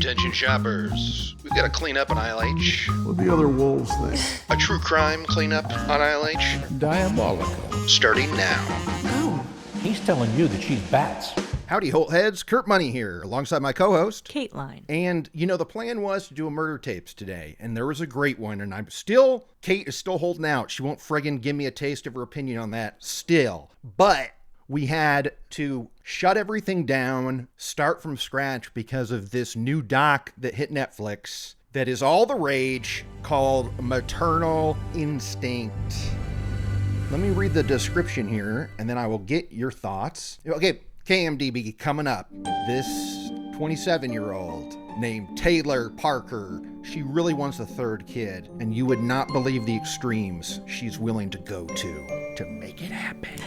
Attention shoppers, we've got to clean up on Aisle H. What the other wolves think? A true crime cleanup on Aisle H. Diabolical. Starting now. No, he's telling you that she's bats. Howdy, Holt Heads. Kurt Money here, alongside my co-host, Kateline. And, the plan was to do a murder tapes today, and there was a great one, and Kate is still holding out. She won't friggin' give me a taste of her opinion on that still. But we had to shut everything down, start from scratch because of this new doc that hit Netflix that is all the rage called Maternal Instinct. Let me read the description here, and then I will get your thoughts. Okay. KMDB coming up. This 27-year-old named Taylor Parker, she really wants a third kid, and you would not believe the extremes she's willing to go to make it happen.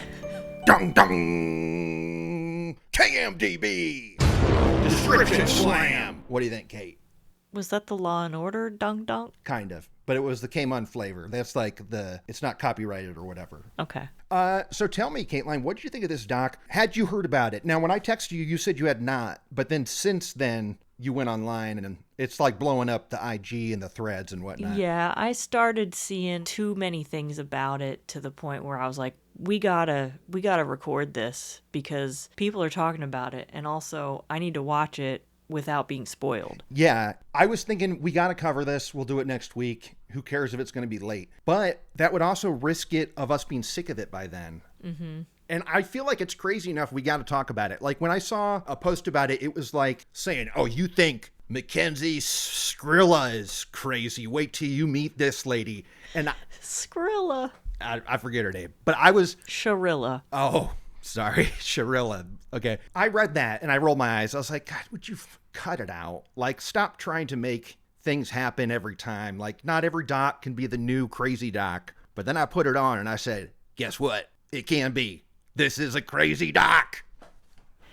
Dong dong! KMDB! Description slam! What do you think, Kate? Was that the Law and Order dunk dunk? Kind of, but it was the K-Mun flavor. That's like it's not copyrighted or whatever. Okay. So tell me, Kateline, what did you think of this doc? Had you heard about it? Now, when I texted you, you said you had not, but then since then, you went online and it's like blowing up the IG and the threads and whatnot. Yeah, I started seeing too many things about it to the point where I was like, we gotta record this because people are talking about it, and also I need to watch it without being spoiled. Yeah, I was thinking we got to cover this. We'll do it next week. Who cares if it's going to be late? But that would also risk it of us being sick of it by then. Mm-hmm. And I feel like it's crazy enough we got to talk about it. Like when I saw a post about it, it was like saying, oh, you think Mackenzie Shirilla is crazy. Wait till you meet this lady. And Shirilla. I forget her name. But I was... Shirilla. Oh, sorry. Shirilla. Okay. I read that and I rolled my eyes. I was like, God, would you cut it out? Like, stop trying to make things happen every time. Like, not every doc can be the new crazy doc. But then I put it on and I said, guess what? It can be. This is a crazy doc.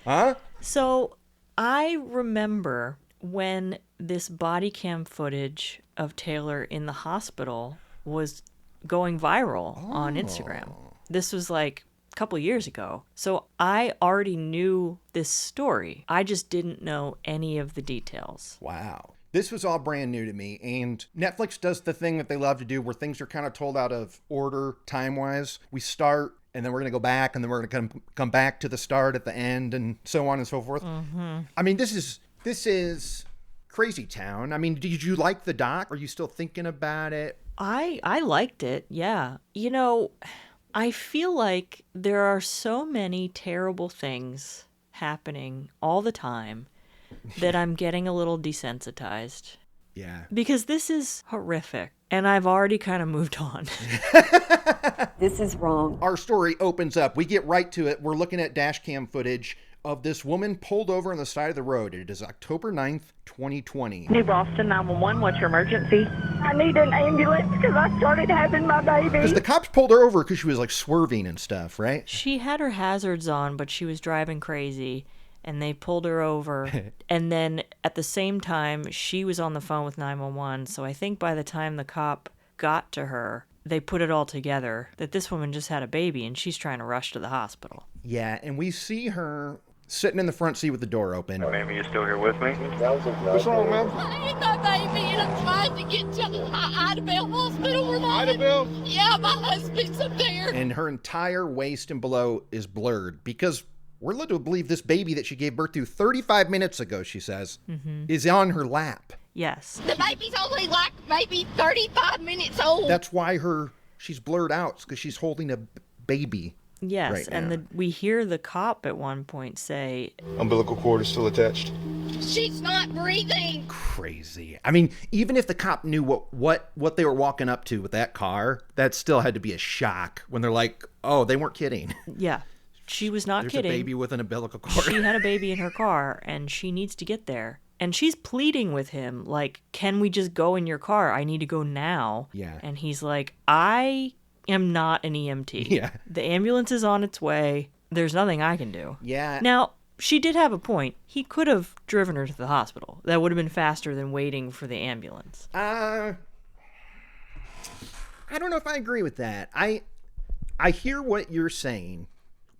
Huh? So I remember when this body cam footage of Taylor in the hospital was going viral on Instagram. This was like couple years ago. So I already knew this story. I just didn't know any of the details. Wow. This was all brand new to me, and Netflix does the thing that they love to do where things are kind of told out of order time-wise. We start, and then we're going to go back, and then we're going to come back to the start at the end, and so on and so forth. Mm-hmm. I mean, this is crazy town. I mean, did you like the doc? Are you still thinking about it? I liked it, yeah. I feel like there are so many terrible things happening all the time that I'm getting a little desensitized. Yeah. Because this is horrific, and I've already kind of moved on. This is wrong. Our story opens up. We get right to it. We're looking at dash cam footage of this woman pulled over on the side of the road. It is October 9th, 2020. New Boston 911, what's your emergency? I need an ambulance because I started having my baby. Because the cops pulled her over because she was like swerving and stuff, right? She had her hazards on, but she was driving crazy, and they pulled her over. And then at the same time, she was on the phone with 911. So I think by the time the cop got to her, they put it all together that this woman just had a baby and she's trying to rush to the hospital. Yeah, and we see her sitting in the front seat with the door open. Ma'am, you still here with me? What's wrong, ma'am? I need my baby, and I'm trying to get to Idabel Hospital. Idabel? Yeah, my husband's up there. And her entire waist and below is blurred because we're led to believe this baby that she gave birth to 35 minutes ago, she says, is on her lap. Yes. The baby's only like maybe 35 minutes old. That's why she's blurred out, because she's holding a baby. Yes, right and now. we hear the cop at one point say, Umbilical cord is still attached. She's not breathing. Crazy. I mean, even if the cop knew what they were walking up to with that car, that still had to be a shock when they're like, oh, they weren't kidding. Yeah, she was not kidding. There's a baby with an umbilical cord. She had a baby in her car, and she needs to get there. And she's pleading with him, like, can we just go in your car? I need to go now. Yeah. And he's like, I am not an EMT. Yeah. The ambulance is on its way. There's nothing I can do. Yeah. Now, she did have a point. He could have driven her to the hospital. That would have been faster than waiting for the ambulance. I don't know if I agree with that. I hear what you're saying,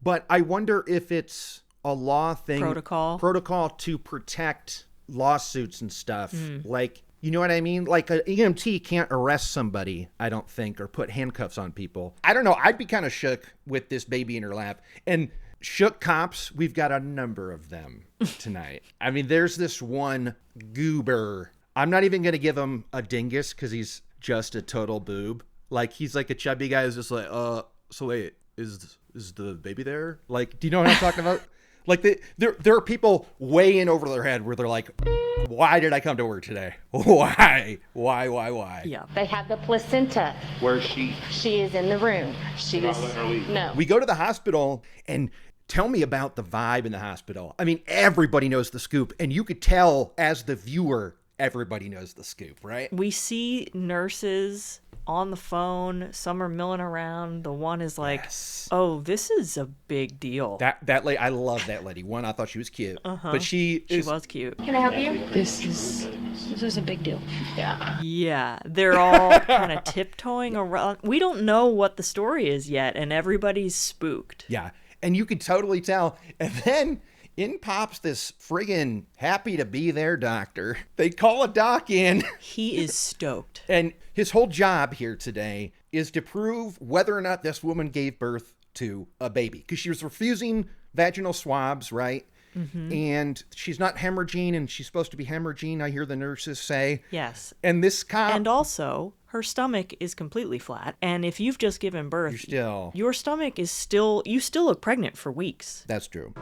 but I wonder if it's a law thing. Protocol to protect lawsuits and stuff. Like, you know what I mean? Like, an EMT can't arrest somebody, I don't think, or put handcuffs on people. I don't know. I'd be kind of shook with this baby in her lap. And shook cops, we've got a number of them tonight. I mean, there's this one goober. I'm not even going to give him a dingus because he's just a total boob. Like, he's like a chubby guy who's just like, so wait, is the baby there? Like, do you know what I'm talking about? Like, there are people way in over their head where they're like, why did I come to work today? Why? Yeah. They have the placenta. Where's she? She is in the room. She is. No. We go to the hospital, and tell me about the vibe in the hospital. I mean, everybody knows the scoop, and you could tell as the viewer, everybody knows the scoop, right? We see nurses on the phone. Some are milling around. The one is like, oh, this is a big deal. That lady, I love that lady. One, I thought she was cute, but she was cute. Can I help you? This is a big deal. Yeah, they're all kind of tiptoeing around. We don't know what the story is yet, and everybody's spooked. Yeah, and you could totally tell. And then in pops this friggin' happy to be there doctor. They call a doc in. He is stoked. And his whole job here today is to prove whether or not this woman gave birth to a baby. Because she was refusing vaginal swabs, right? Mm-hmm. And she's not hemorrhaging, and she's supposed to be hemorrhaging, I hear the nurses say. Yes. And this cop... And also, her stomach is completely flat. And if you've just given birth, your stomach is still... You still look pregnant for weeks. That's true.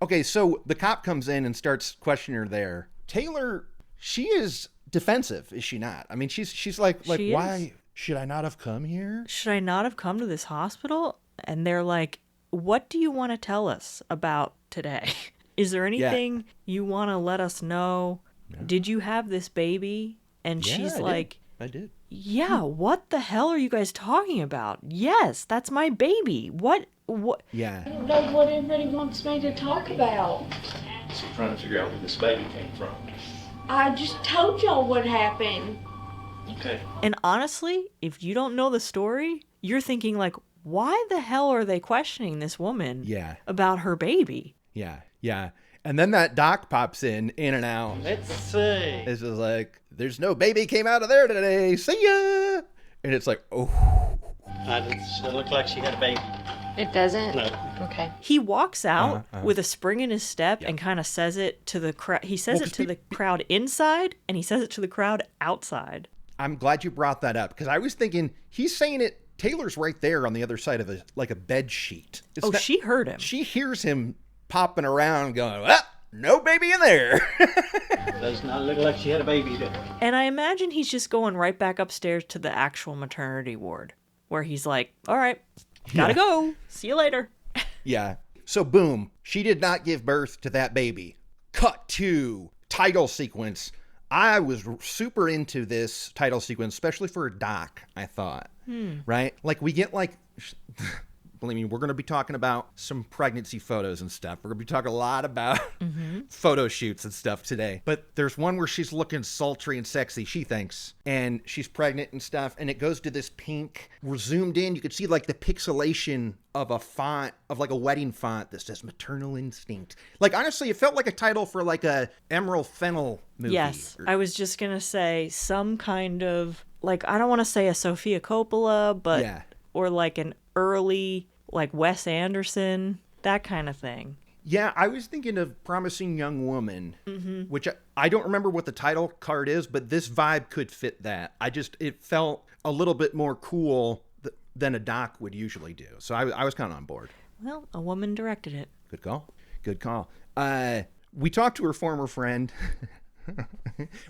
Okay, so the cop comes in and starts questioning her there. Taylor, she is defensive, is she not? I mean, she's like She why should I not have come here? Should I not have come to this hospital? And they're like, what do you want to tell us about today? Is there anything you want to let us know? Yeah. Did you have this baby? And she's like, I did. Yeah, what the hell are you guys talking about? Yes, that's my baby. What? Yeah. I don't know what everybody wants me to talk about. So trying to figure out where this baby came from. I just told y'all what happened. Okay. And honestly, if you don't know the story, you're thinking like, why the hell are they questioning this woman about her baby? Yeah. And then that doc pops in and out. Let's see. It's just like, there's no baby came out of there today. See ya. And it's like, oh. It doesn't look like she had a baby. It doesn't? No. Okay. He walks out with a spring in his step and kind of says it to the crowd. He says it to the crowd inside, and he says it to the crowd outside. I'm glad you brought that up, because I was thinking, he's saying it, Taylor's right there on the other side of a bed sheet. She heard him. She hears him popping around going, no baby in there. Does not look like she had a baby there. And I imagine he's just going right back upstairs to the actual maternity ward, where he's like, all right, gotta go. See you later. Yeah. So boom, she did not give birth to that baby. Cut to title sequence. I was super into this title sequence, especially for a doc, I thought. Right? Like, we get like... Believe me, we're going to be talking about some pregnancy photos and stuff. We're going to be talking a lot about photo shoots and stuff today. But there's one where she's looking sultry and sexy, she thinks, and she's pregnant and stuff. And it goes to this pink. We're zoomed in. You can see like the pixelation of a font, of like a wedding font that says Maternal Instinct. Like, honestly, it felt like a title for like a Emerald Fennell movie. Yes, I was just going to say some kind of, like, I don't want to say a Sofia Coppola, but, or like an early, like Wes Anderson, that kind of thing. Yeah, I was thinking of Promising Young Woman, which I don't remember what the title card is, but this vibe could fit that. It felt a little bit more cool than a doc would usually do. So I was kind of on board. Well, a woman directed it. Good call. We talked to her former friend.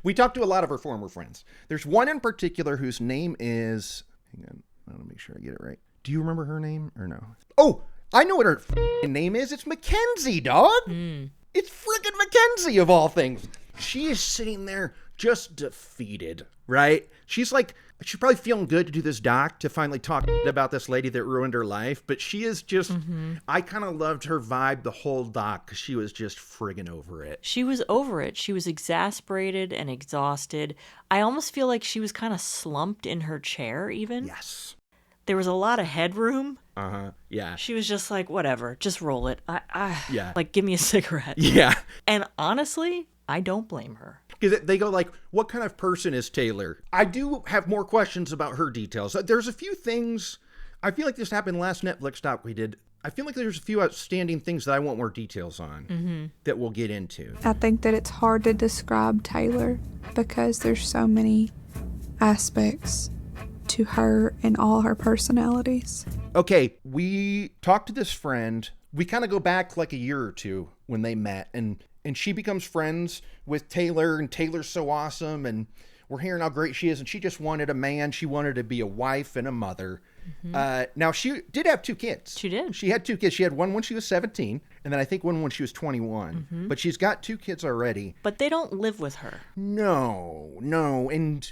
We talked to a lot of her former friends. There's one in particular whose name is... Hang on, I want to make sure I get it right. Do you remember her name or no? Oh, I know what her name is. It's Mackenzie, dog. It's freaking Mackenzie of all things. She is sitting there just defeated, right? She's probably feeling good to do this doc, to finally talk about this lady that ruined her life. But she is just, I kind of loved her vibe the whole doc, because she was just friggin' over it. She was over it. She was exasperated and exhausted. I almost feel like she was kind of slumped in her chair even. Yes. There was a lot of headroom Yeah. She was just like, whatever, just roll it. Yeah. Like, give me a cigarette. Yeah. And honestly, I don't blame her. Because they go like, what kind of person is Taylor? I do have more questions about her details. There's a few things. I feel like this happened last Netflix doc we did. I feel like there's a few outstanding things that I want more details on that we'll get into. I think that it's hard to describe Taylor because there's so many aspects to her and all her personalities. Okay, we talked to this friend. We kind of go back like a year or two when they met, and she becomes friends with Taylor, and Taylor's so awesome, and we're hearing how great she is, and she just wanted a man. She wanted to be a wife and a mother. Now, she did have 2 kids. She did. She had 2 kids. She had one when she was 17, and then I think one when she was 21. But she's got 2 kids already. But they don't live with her. No. And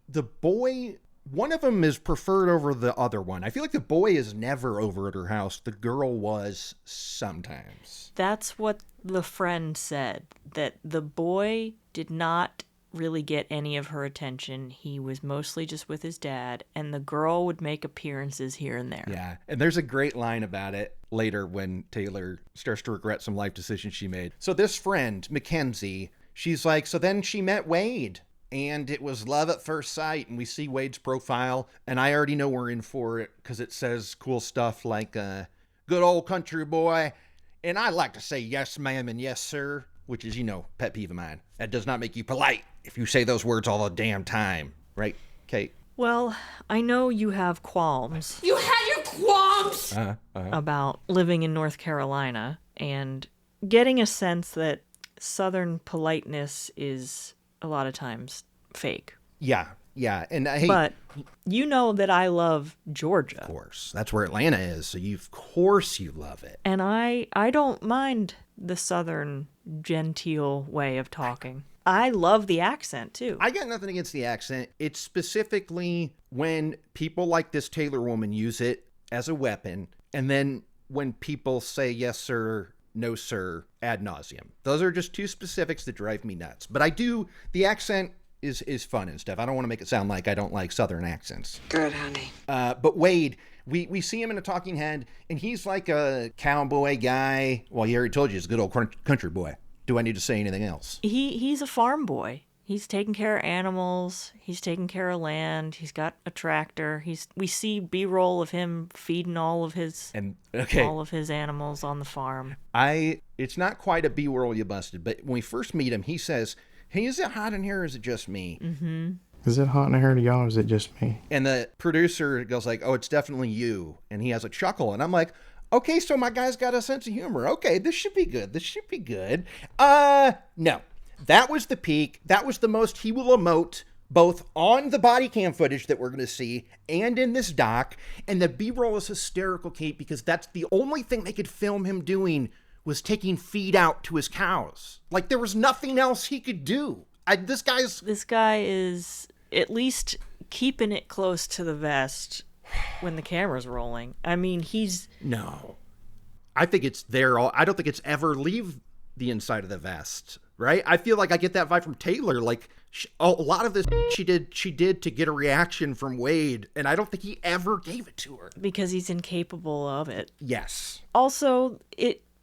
the boy, one of them is preferred over the other one. I feel like the boy is never over at her house. The girl was sometimes. That's what the friend said, that the boy did not really get any of her attention. He was mostly just with his dad, and the girl would make appearances here and there. Yeah, and there's a great line about it later when Taylor starts to regret some life decisions she made. So this friend, Mackenzie, she's like, so then she met Wade, and it was love at first sight, and we see Wade's profile, and I already know we're in for it because it says cool stuff like, good old country boy, and I like to say yes, ma'am, and yes, sir, which is, pet peeve of mine. That does not make you polite if you say those words all the damn time. Right, Kate? Well, I know you have qualms. You had your qualms! About living in North Carolina and getting a sense that Southern politeness is a lot of times fake. Yeah. And but you know that I love Georgia. Of course. That's where Atlanta is, so of course you love it. And I don't mind the Southern genteel way of talking. I love the accent, too. I got nothing against the accent. It's specifically when people like this Taylor woman use it as a weapon, and then when people say yes, sir, no, sir, ad nauseum. Those are just 2 specifics that drive me nuts. But the accent is fun and stuff. I don't want to make it sound like I don't like Southern accents. Good, honey. But Wade, we see him in a talking head, and he's like a cowboy guy. Well, he already told you he's a good old country boy. Do I need to say anything else? He's a farm boy. He's taking care of animals. He's taking care of land. He's got a tractor. We see B-roll of him feeding all of his animals on the farm. It's not quite a B-roll you busted, but when we first meet him, he says, "Hey, is it hot in here or is it just me?" Mm-hmm. Is it hot in here to y'all or is it just me? And the producer goes like, "Oh, it's definitely you." And he has a chuckle, and I'm like, okay, so my guy's got a sense of humor. Okay, this should be good. No. That was the peak. That was the most he will emote, both on the body cam footage that we're going to see and in this doc. And the B-roll is hysterical, Kate, because that's the only thing they could film him doing was taking feed out to his cows. Like, there was nothing else he could do. This guy is at least keeping it close to the vest when the camera's rolling. I mean, No. I think it's there. I don't think it's ever leave the inside of the vest, right? I feel like I get that vibe from Taylor. Like, a lot of this she did to get a reaction from Wade, and I don't think he ever gave it to her. Because he's incapable of it. Yes. Also,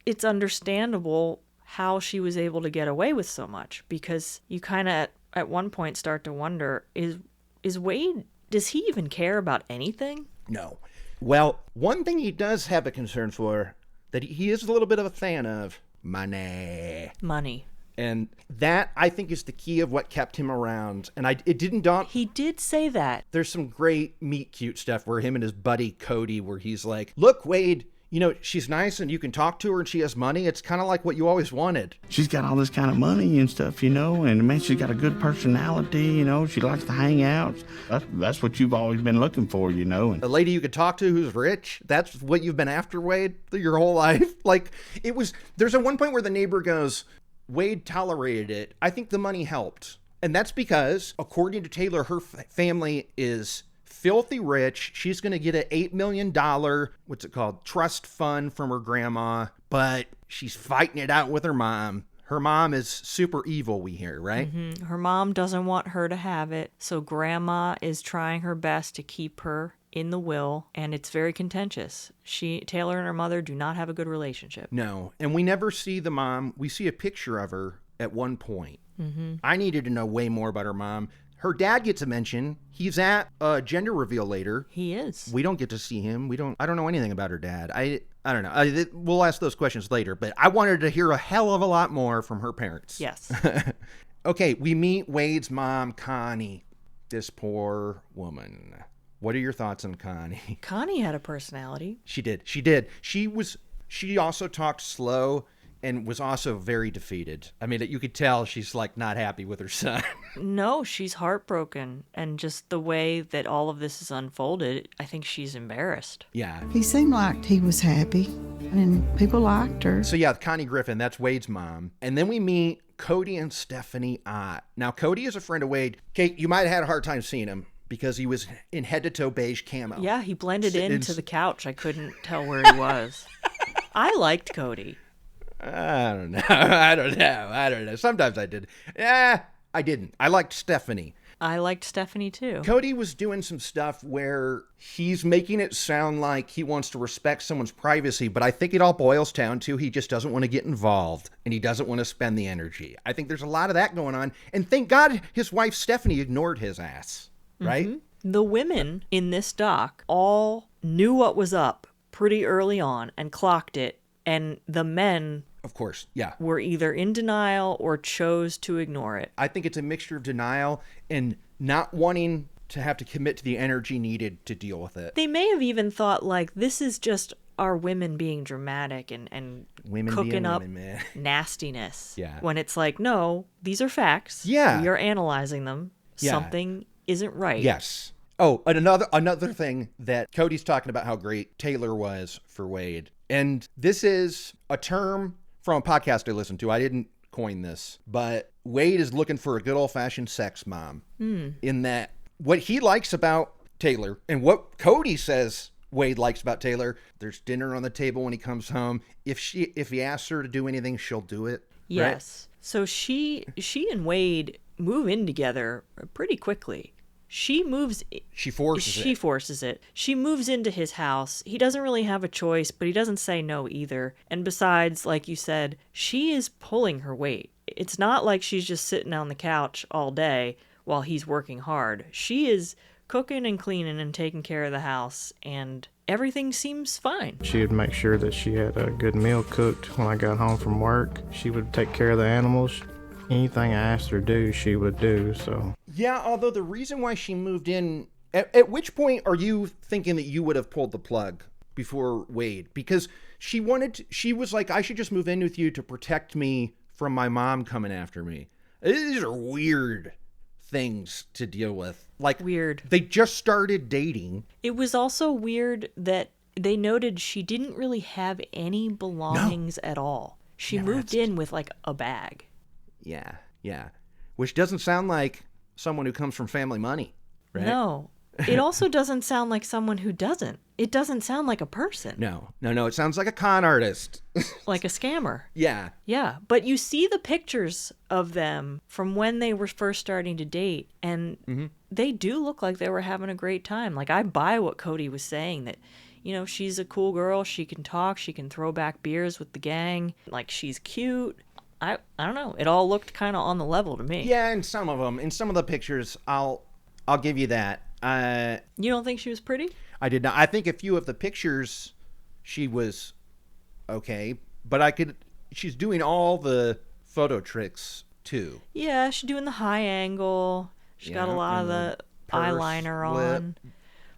it's understandable how she was able to get away with so much, because you kind of at one point start to wonder, is Wade, does he even care about anything? No. Well, one thing he does have a concern for, that he is a little bit of a fan of, money. And that, I think, is the key of what kept him around. And it didn't daunt. He did say that. There's some great meet cute stuff where him and his buddy Cody, where he's like, "Look, Wade, she's nice and you can talk to her and she has money. It's kind of like what you always wanted." She's got all this kind of money and stuff, and man, she's got a good personality, she likes to hang out. That's what you've always been looking for, And a lady you could talk to who's rich. That's what you've been after, Wade, your whole life. Like, there's one point where the neighbor goes, "Wade tolerated it. I think the money helped." And that's because, according to Taylor, her family is filthy rich. She's going to get an $8 million, trust fund from her grandma, but she's fighting it out with her mom. Her mom is super evil, we hear, right? Mm-hmm. Her mom doesn't want her to have it, so grandma is trying her best to keep her in the will, and it's very contentious. Taylor and her mother do not have a good relationship. No, and we never see the mom. We see a picture of her at one point. I needed to know way more about her mom. Her dad gets a mention. He's at a gender reveal later. He is. We don't get to see him. I don't know anything about her dad. I don't know. We'll ask those questions later, but I wanted to hear a hell of a lot more from her parents. Yes. Okay, we meet Wade's mom, Connie. This poor woman. What are your thoughts on Connie? Connie had a personality. She did. She also talked slow and was also very defeated. I mean, you could tell she's like not happy with her son. No, she's heartbroken. And just the way that all of this is unfolded, I think she's embarrassed. Yeah. He seemed like he was happy and people liked her. So yeah, Connie Griffin, that's Wade's mom. And then we meet Cody and Stephanie Ott. Now, Cody is a friend of Wade. Kate, you might have had a hard time seeing him because he was in head-to-toe beige camo. Yeah, he blended into the couch. I couldn't tell where he was. I liked Cody. I don't know. Sometimes I did. I didn't. I liked Stephanie. I liked Stephanie too. Cody was doing some stuff where he's making it sound like he wants to respect someone's privacy, but I think it all boils down to he just doesn't want to get involved and he doesn't want to spend the energy. I think there's a lot of that going on. And thank God his wife Stephanie ignored his ass, right? Mm-hmm. The women in this doc all knew what was up pretty early on and clocked it. And the men, of course, yeah, were either in denial or chose to ignore it. I think it's a mixture of denial and not wanting to have to commit to the energy needed to deal with it. They may have even thought, like, this is just our women being dramatic and women cooking up nastiness. Yeah. When it's like, no, these are facts. Yeah. We are analyzing them. Yeah. Something isn't right. Yes. Oh, and another thing that Cody's talking about how great Taylor was for Wade. And this is a term from a podcast I listened to. I didn't coin this, but Wade is looking for a good old-fashioned sex mom. In that what he likes about Taylor and what Cody says Wade likes about Taylor, there's dinner on the table when he comes home. If he asks her to do anything, she'll do it. Yes. Right? So she and Wade move in together pretty quickly. She forces it. She moves into his house. He doesn't really have a choice, but he doesn't say no either. And besides, like you said, she is pulling her weight. It's not like she's just sitting on the couch all day while he's working hard. She is cooking and cleaning and taking care of the house, and everything seems fine. She would make sure that she had a good meal cooked when I got home from work. She would take care of the animals. Anything I asked her to do, she would do, so. Yeah, although the reason why she moved in, at which point are you thinking that you would have pulled the plug before Wade? Because she was like, I should just move in with you to protect me from my mom coming after me. These are weird things to deal with. Like, weird. They just started dating. It was also weird that they noted she didn't really have any belongings at all. She moved in with like a bag. Yeah. Which doesn't sound like someone who comes from family money, right? No. It also doesn't sound like someone who doesn't. It doesn't sound like a person. No. It sounds like a con artist. Like a scammer. Yeah. Yeah. But you see the pictures of them from when they were first starting to date, and they do look like they were having a great time. Like, I buy what Cody was saying, that, you know, she's a cool girl. She can talk. She can throw back beers with the gang. Like, she's cute. I don't know. It all looked kind of on the level to me. Yeah, in some of the pictures, I'll give you that. You don't think she was pretty? I did not. I think a few of the pictures, she was okay, but she's doing all the photo tricks too. Yeah, she's doing the high angle. She's got a lot of the eyeliner on.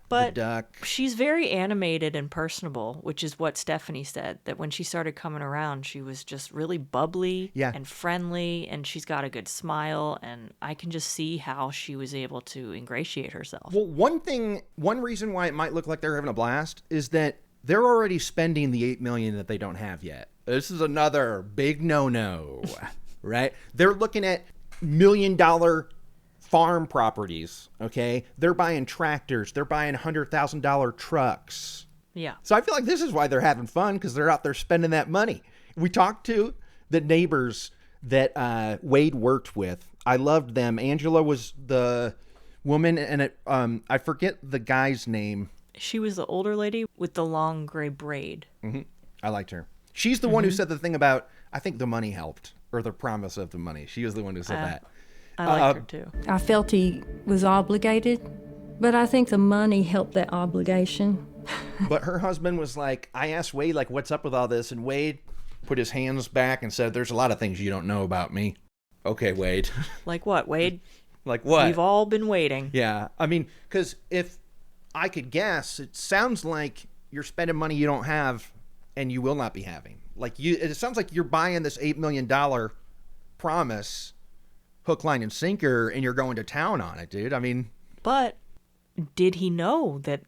But she's very animated and personable, which is what Stephanie said, that when she started coming around, she was just really bubbly and friendly, and she's got a good smile, and I can just see how she was able to ingratiate herself. Well, one reason why it might look like they're having a blast is that they're already spending the $8 million that they don't have yet. This is another big no-no, right? They're looking at $1 million farm properties, okay? They're buying tractors. They're buying $100,000 trucks. Yeah. So I feel like this is why they're having fun, because they're out there spending that money. We talked to the neighbors that Wade worked with. I loved them. Angela was the woman, and I forget the guy's name. She was the older lady with the long gray braid. Mm-hmm. I liked her. She's the one who said the thing about, I think the money helped, or the promise of the money. She was the one who said that. I liked her too. I felt he was obligated, but I think the money helped that obligation. But her husband was like, I asked Wade, like, what's up with all this? And Wade put his hands back and said, there's a lot of things you don't know about me. Okay, Wade. Like what, Wade? Like what? We've all been waiting. Yeah. I mean, because if I could guess, it sounds like you're spending money you don't have and you will not be having. Like it sounds like you're buying this $8 million promise, hook, line, and sinker, and you're going to town on it, dude. I mean. But did he know that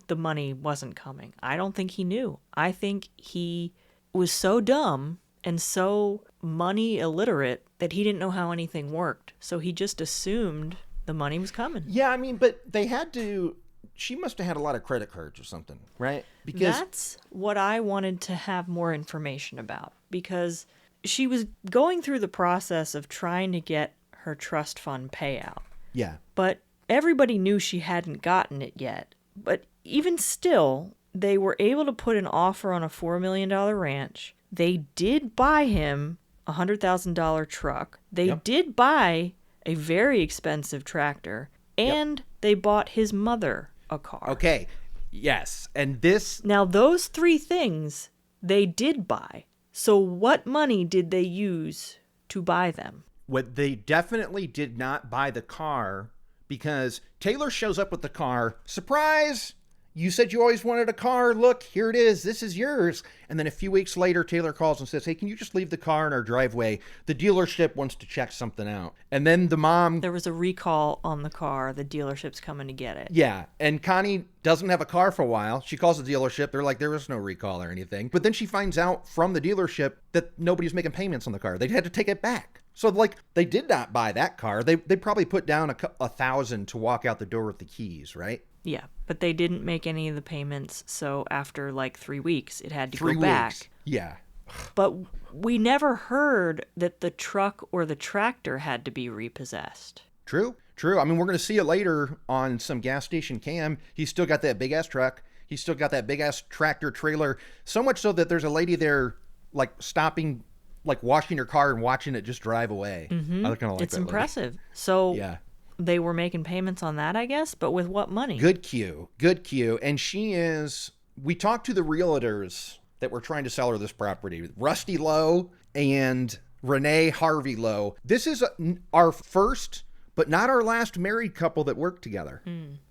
the money wasn't coming? I don't think he knew. I think he was so dumb and so money illiterate that he didn't know how anything worked. So he just assumed the money was coming. Yeah, I mean, but they had to. She must have had a lot of credit cards or something, right? Because that's what I wanted to have more information about, because she was going through the process of trying to get her trust fund payout. Yeah. But everybody knew she hadn't gotten it yet. But even still, they were able to put an offer on a $4 million ranch. They did buy him a $100,000 truck. They did buy a very expensive tractor, and they bought his mother a car. Okay. Yes. And this. Now, those three things they did buy. So what money did they use to buy them? What they definitely did not buy the car, because Taylor shows up with the car. Surprise! You said you always wanted a car. Look, here it is. This is yours. And then a few weeks later, Taylor calls and says, hey, can you just leave the car in our driveway? The dealership wants to check something out. And then the mom. There was a recall on the car. The dealership's coming to get it. Yeah. And Connie doesn't have a car for a while. She calls the dealership. They're like, there was no recall or anything. But then she finds out from the dealership that nobody's making payments on the car. They had to take it back. So, like, they did not buy that car. They probably put down $1,000 to walk out the door with the keys, right? Yeah, but they didn't make any of the payments, so after like 3 weeks, it had to go 3 back. weeks. Yeah. But we never heard that the truck or the tractor had to be repossessed. True. I mean, we're going to see it later on some gas station cam. He's still got that big-ass truck. He's still got that big-ass tractor trailer. So much so that there's a lady there, like, stopping, like, washing her car and watching it just drive away. Mm-hmm. I kind of like it's that impressive. lady. So yeah. They were making payments on that, I guess, but with what money? Good cue. And we talked to the realtors that were trying to sell her this property, Rusty Lowe and Renee Harvey Lowe. This is our first, but not our last married couple that worked together.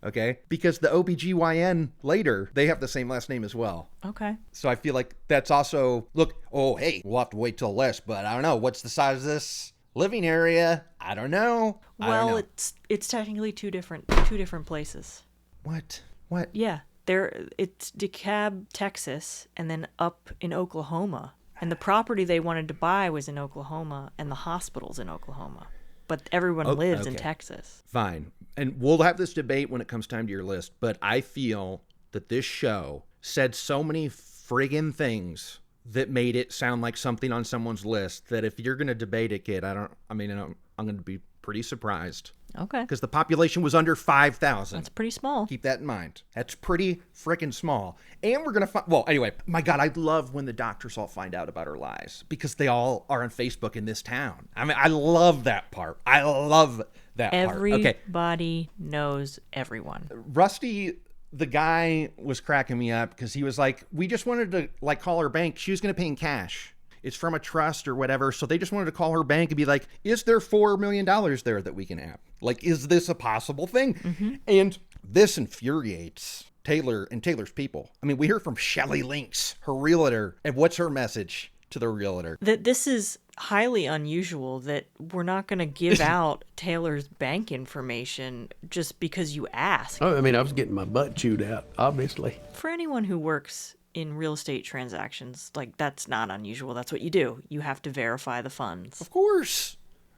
Okay? Because the OBGYN later, they have the same last name as well. Okay. So I feel like that's also, look, we'll have to wait till the list, but I don't know. What's the size of this living area? I don't know. Well, it's technically two different places. What? Yeah, it's DeKalb, Texas, and then up in Oklahoma. And the property they wanted to buy was in Oklahoma, and the hospital's in Oklahoma. But everyone lives in Texas. Fine. And we'll have this debate when it comes time to your list, but I feel that this show said so many friggin' things that made it sound like something on someone's list that if you're going to debate it, kid, I'm going to be pretty surprised. Okay. Because the population was under 5,000. That's pretty small. Keep that in mind. That's pretty freaking small. And we're going to find, well, anyway, my God, I love when the doctors all find out about our lies because they all are on Facebook in this town. I mean, I love that part. I love that part. Everybody knows everyone. Rusty, the guy, was cracking me up because he was like, we just wanted to like call our bank. She was going to pay in cash. It's from a trust or whatever. So they just wanted to call her bank and be like, is there $4 million there that we can have? Like, is this a possible thing? Mm-hmm. And this infuriates Taylor and Taylor's people. I mean, we hear from Shelly Links, her realtor. And what's her message to the realtor? That this is highly unusual, that we're not going to give out Taylor's bank information just because you ask. I mean, I was getting my butt chewed out, obviously. For anyone who works in real estate transactions, like, that's not unusual. That's what you do. You have to verify the funds. Of course,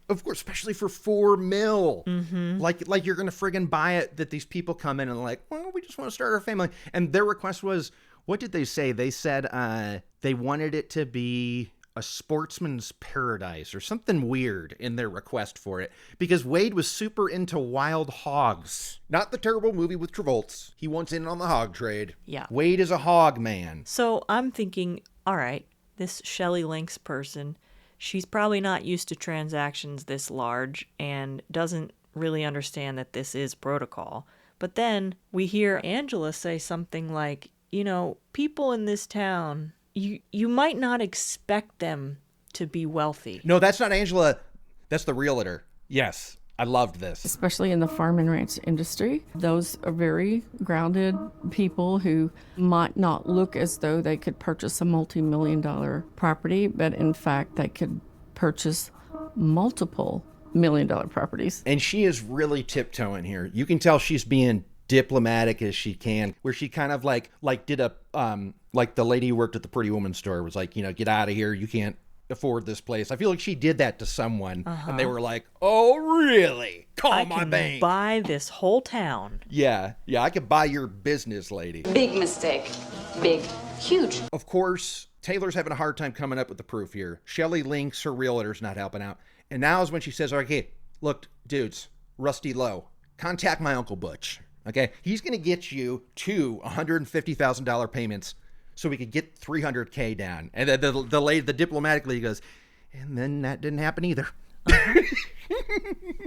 especially for $4 million. Mm-hmm. Like you're gonna friggin' buy it. That these people come in and like, well, we just want to start our family. And their request was, what did they say? They said they wanted it to be a sportsman's paradise or something weird in their request for it, because Wade was super into wild hogs. Not the terrible movie with Travolta. He wants in on the hog trade. Yeah. Wade is a hog man. So I'm thinking, all right, this Shelley Lynx person, she's probably not used to transactions this large and doesn't really understand that this is protocol. But then we hear Angela say something like, you know, people in this town, you might not expect them to be wealthy. No, that's not Angela. That's the realtor. Yes, I loved this. Especially in the farm and ranch industry. Those are very grounded people who might not look as though they could purchase a multi-million-dollar property, but in fact they could purchase multiple million-dollar properties. And she is really tiptoeing here. You can tell she's being diplomatic as she can, where she kind of like did a like the lady who worked at the Pretty Woman store was like, you know, get out of here, you can't afford this place. I feel like she did that to someone, and they were like, oh really, call my bank, buy this whole town. Yeah, I could buy your business, lady. Big mistake. Big, huge. Of course, Taylor's having a hard time coming up with the proof here. Shelley Lynx, her realtor's not helping out, and now is when she says, okay, look, dudes, Rusty Lowe, contact my Uncle Butch. Okay, he's going to get you two $150,000 payments so we could get $300K down. And then the lady, the diplomatic lady goes, and then that didn't happen either.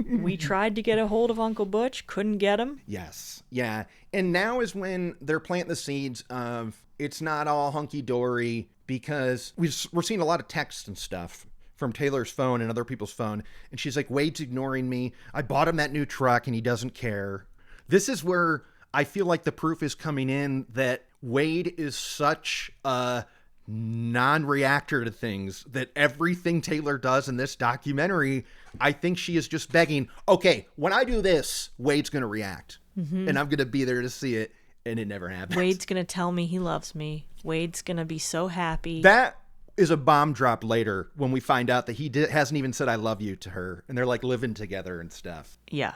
We tried to get a hold of Uncle Butch, couldn't get him. Yes, yeah. And now is when they're planting the seeds of it's not all hunky-dory, because we're seeing a lot of text and stuff from Taylor's phone and other people's phone. And she's like, Wade's ignoring me. I bought him that new truck and he doesn't care. This is where I feel like the proof is coming in that Wade is such a non-reactor to things that everything Taylor does in this documentary, I think she is just begging, okay, when I do this, Wade's going to react. Mm-hmm. And I'm going to be there to see it. And it never happens. Wade's going to tell me he loves me. Wade's going to be so happy. That is a bomb drop later when we find out that he hasn't even said I love you to her. And they're like living together and stuff. Yeah.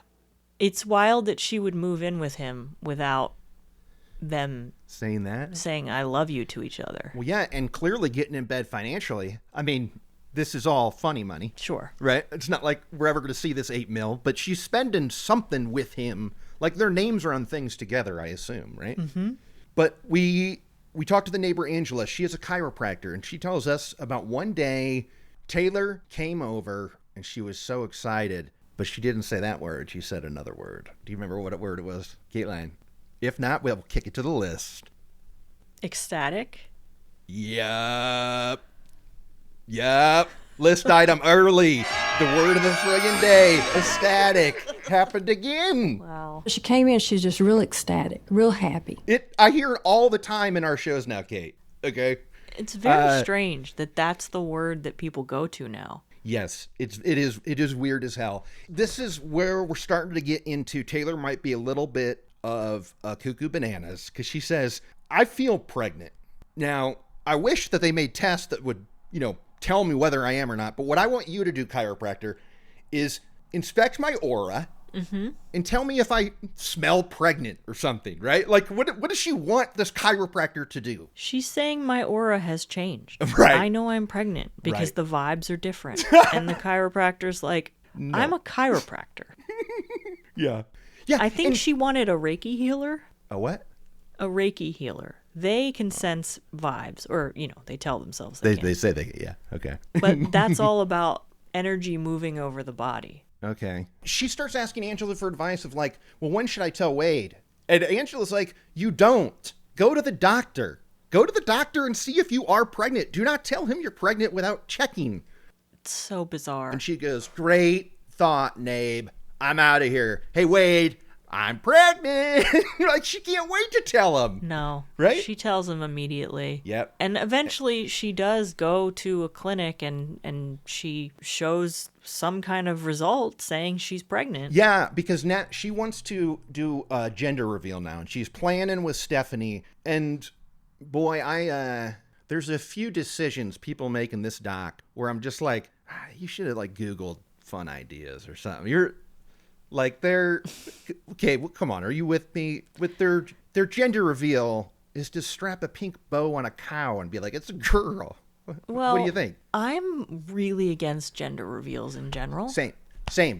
It's wild that she would move in with him without them saying I love you to each other. Well, yeah, and clearly getting in bed financially. I mean, this is all funny money. Sure. Right? It's not like we're ever going to see this $8 million, but she's spending something with him. Like their names are on things together, I assume, right? Mm-hmm. But we talked to the neighbor, Angela. She is a chiropractor, and she tells us about one day Taylor came over, and she was so excited. But she didn't say that word. She said another word. Do you remember what word it was, Kateline? If not, we'll kick it to the list. Ecstatic? Yup. List item early. The word of the friggin' day. Ecstatic. Happened again. Wow. She came in, she's just real ecstatic, real happy. I hear it all the time in our shows now, Kate. Okay? It's very strange that that's the word that people go to now. Yes, it is weird as hell. This is where we're starting to get into Taylor might be a little bit of cuckoo bananas, because she says, I feel pregnant. Now, I wish that they made tests that would, tell me whether I am or not. But what I want you to do, chiropractor, is inspect my aura and tell me if I smell pregnant or something, right? Like, what does she want this chiropractor to do? She's saying my aura has changed. Right. I know I'm pregnant because the vibes are different. And the chiropractor's like, No. I'm a chiropractor. Yeah. I think she wanted a Reiki healer. A what? A Reiki healer. They can sense vibes, or, they tell themselves They say they, yeah, okay. But that's all about energy moving over the body. Okay. She starts asking Angela for advice of like, well, when should I tell Wade? And Angela's like, you don't. Go to the doctor. Go to the doctor and see if you are pregnant. Do not tell him you're pregnant without checking. It's so bizarre. And she goes, great thought, Nabe. I'm out of here. Hey, Wade, I'm pregnant. Like, she can't wait to tell him. No. Right? She tells him immediately. Yep. And eventually she does go to a clinic and she shows some kind of result saying she's pregnant. Yeah, because now she wants to do a gender reveal now. And she's planning with Stephanie. And boy, there's a few decisions people make in this doc where I'm just like, you should have like Googled fun ideas or something. You're like, okay, well, come on. Are you with me? With their gender reveal is to strap a pink bow on a cow and be like, it's a girl. Well, What do you think? I'm really against gender reveals in general. Same.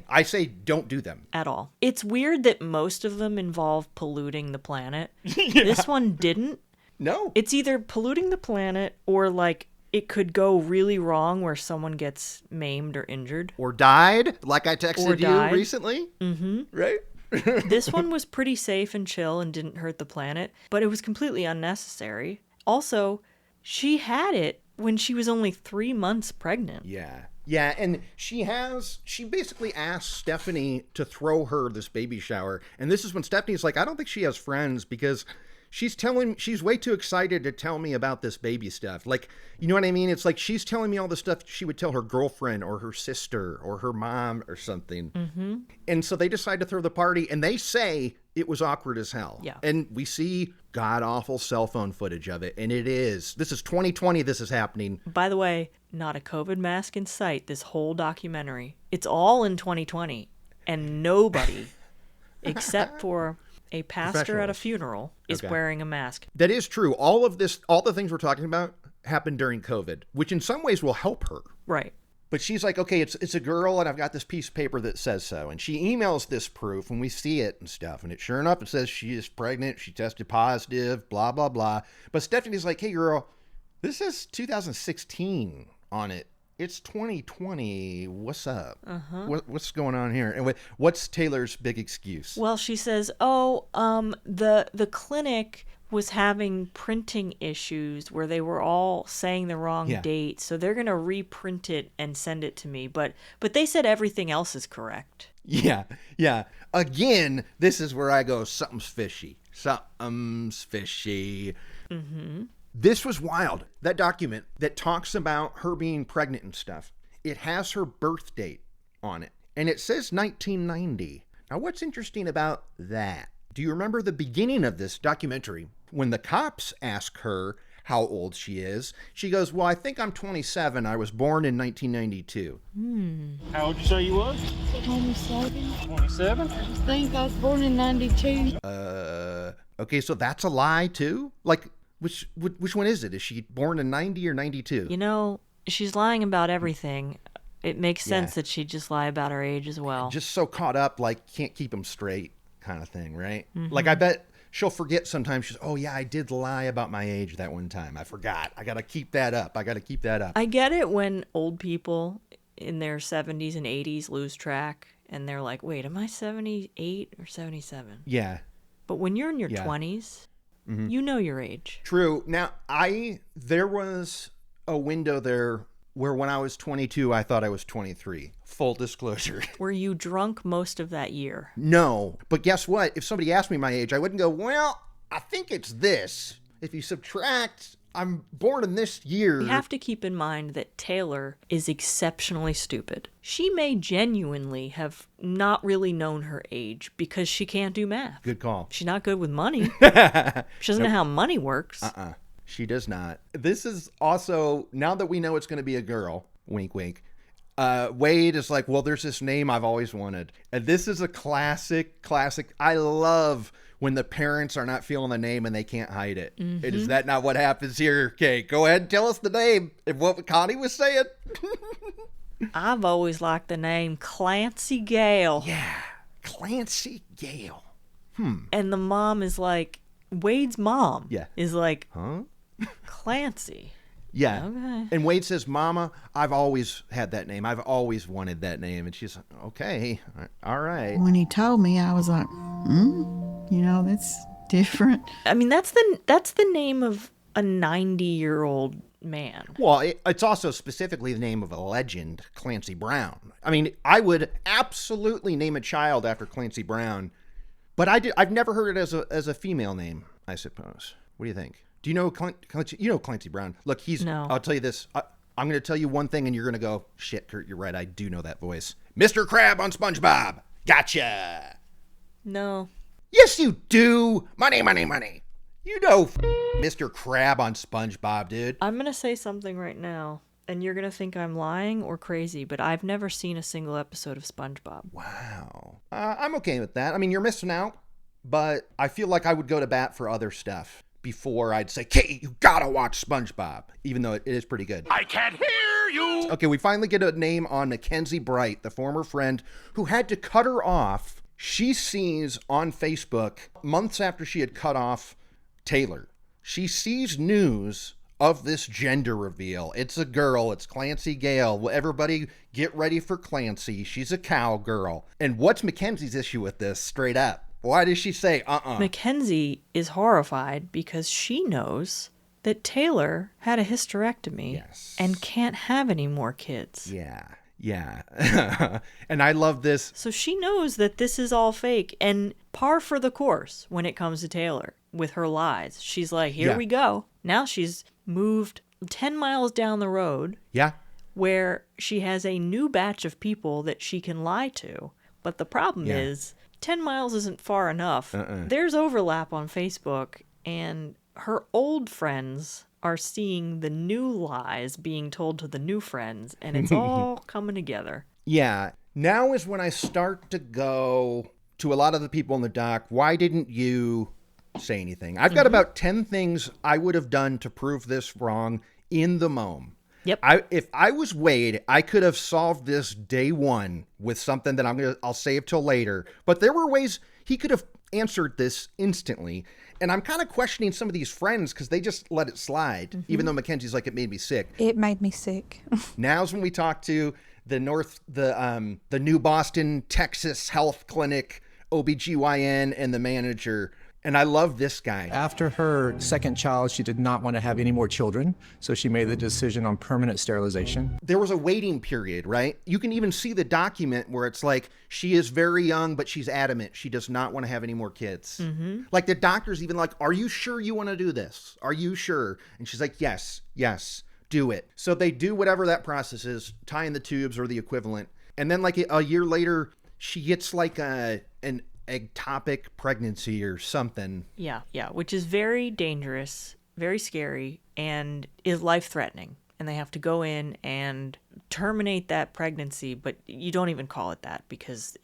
I say don't do them. At all. It's weird that most of them involve polluting the planet. This one didn't. No. It's either polluting the planet or like it could go really wrong where someone gets maimed or injured. Or died, like I texted you recently. Mm-hmm. Right? This one was pretty safe and chill and didn't hurt the planet, but it was completely unnecessary. Also, she had it when she was only 3 months pregnant. Yeah. Yeah, and she basically asked Stephanie to throw her this baby shower. And this is when Stephanie's like, I don't think she has friends because she's way too excited to tell me about this baby stuff. Like, you know what I mean? It's like she's telling me all the stuff she would tell her girlfriend or her sister or her mom or something. Mm-hmm. And so they decide to throw the party, and they say it was awkward as hell. Yeah. And we see god-awful cell phone footage of it, and it is. This is 2020 this is happening. By the way, not a COVID mask in sight this whole documentary. It's all in 2020, and nobody, except for a pastor at a funeral, is wearing a mask. That is true. All of this, all the things we're talking about happened during COVID, which in some ways will help her. Right. But she's like, okay, it's a girl, and I've got this piece of paper that says so. And she emails this proof, and we see it and stuff. And sure enough, it says she is pregnant. She tested positive, blah, blah, blah. But Stephanie's like, hey, girl, this is 2016 on it. It's 2020. What's up? What's going on here? And what's Taylor's big excuse? Well, she says, the clinic was having printing issues where they were all saying the wrong date, so they're gonna reprint it and send it to me. But they said everything else is correct. Yeah. Again, this is where I go, something's fishy. Mm-hmm. This was wild. That document that talks about her being pregnant and stuff, it has her birth date on it, and it says 1990. Now, what's interesting about that? Do you remember the beginning of this documentary when the cops ask her how old she is? She goes, well, I think I'm 27. I was born in 1992. How old did you say you was? 27. 27? I think I was born in 92. Okay, so that's a lie too? Like, which one is it? Is she born in 90 or 92? You know, she's lying about everything. It makes sense that she'd just lie about her age as well. Just so caught up, like, can't keep them straight kind of thing, right? Mm-hmm. Like, I bet she'll forget sometimes. She's, oh, yeah, I did lie about my age that one time. I forgot. I got to keep that up. I get it when old people in their 70s and 80s lose track and they're like, wait, am I 78 or 77? Yeah. But when you're in your 20s, you know your age. True. Now, there was a window there where when I was 22, I thought I was 23. Full disclosure. Were you drunk most of that year? No. But guess what? If somebody asked me my age, I wouldn't go, well, I think it's this. If you subtract, I'm born in this year. You have to keep in mind that Taylor is exceptionally stupid. She may genuinely have not really known her age because she can't do math. Good call. She's not good with money. She doesn't know how money works. She does not. This is also, now that we know it's going to be a girl, wink, wink, Wade is like, well, there's this name I've always wanted. And this is a classic. I love when the parents are not feeling the name and they can't hide it. Mm-hmm. Is that not what happens here? Okay, go ahead and tell us the name. If what Connie was saying. I've always liked the name Clancy Gale. Yeah, Clancy Gale. And the mom is like, Wade's mom is like, huh? Clancy. Yeah. Okay. And Wade says, Mama, I've always had that name. I've always wanted that name. And she's like, okay, all right. When he told me, I was like, that's different. I mean, that's the name of a 90-year-old man. Well, it's also specifically the name of a legend, Clancy Brown. I mean, I would absolutely name a child after Clancy Brown, but I've never heard it as a female name, I suppose. What do you think? Do you know Clancy? You know Clancy Brown. Look, No. I'll tell you this. I'm going to tell you one thing, and you're going to go, shit, Kurt, you're right. I do know that voice. Mr. Crab on SpongeBob. Gotcha. No. Yes, you do. Money. You know Mr. Crab on SpongeBob, dude. I'm going to say something right now, and you're going to think I'm lying or crazy, but I've never seen a single episode of SpongeBob. Wow. I'm okay with that. I mean, you're missing out, but I feel like I would go to bat for other stuff. before I'd say, Kate, you gotta watch SpongeBob, even though it is pretty good. I can't hear you! Okay, we finally get a name on Mackenzie Bright, the former friend who had to cut her off. She sees on Facebook, months after she had cut off Taylor, she sees news of this gender reveal. It's a girl. It's Clancy Gale. Well, everybody get ready for Clancy. She's a cowgirl. And what's Mackenzie's issue with this, straight up? Why does she say, Mackenzie is horrified because she knows that Taylor had a hysterectomy and can't have any more kids. Yeah. And I love this. So she knows that this is all fake and par for the course when it comes to Taylor with her lies. She's like, here we go. Now she's moved 10 miles down the road. Yeah. Where she has a new batch of people that she can lie to. But the problem is 10 miles isn't far enough. There's overlap on Facebook, and her old friends are seeing the new lies being told to the new friends, and it's all coming together. Yeah. Now is when I start to go to a lot of the people in the doc, why didn't you say anything? I've got about 10 things I would have done to prove this wrong in the moment. Yep. If I was Wade, I could have solved this day one with something that I'll save till later. But there were ways he could have answered this instantly. And I'm kind of questioning some of these friends because they just let it slide, even though Mackenzie's like, it made me sick. It made me sick. Now's when we talk to the New Boston, Texas Health Clinic OBGYN and the manager. And I love this guy. After her second child, she did not want to have any more children, so she made the decision on permanent sterilization. There was a waiting period, right? You can even see the document where it's like, she is very young, but she's adamant. She does not want to have any more kids. Like the doctor's even like, are you sure you want to do this? Are you sure? And she's like, yes, do it. So they do whatever that process is, tie in the tubes or the equivalent. And then like a year later, she gets like an ectopic pregnancy or something. Yeah, which is very dangerous, very scary, and is life-threatening. And they have to go in and terminate that pregnancy, but you don't even call it that because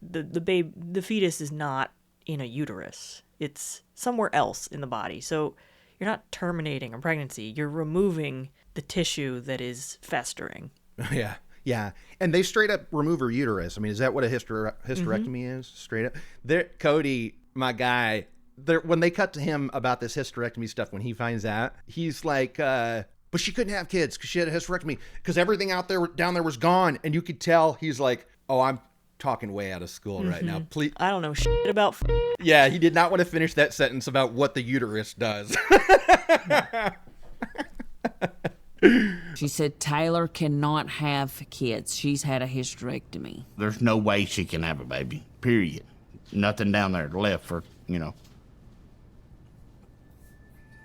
the fetus is not in a uterus. It's somewhere else in the body. So you're not terminating a pregnancy. You're removing the tissue that is festering. Yeah. And they straight up remove her uterus. I mean, is that what a hysterectomy is? Straight up. Cody, my guy, when they cut to him about this hysterectomy stuff, when he finds out, he's like, but she couldn't have kids because she had a hysterectomy because everything down there was gone. And you could tell he's like, oh, I'm talking way out of school right now. Please. I don't know shit about Yeah, he did not want to finish that sentence about what the uterus does. She said Taylor cannot have kids. She's had a hysterectomy. There's no way she can have a baby, period. Nothing down there left for,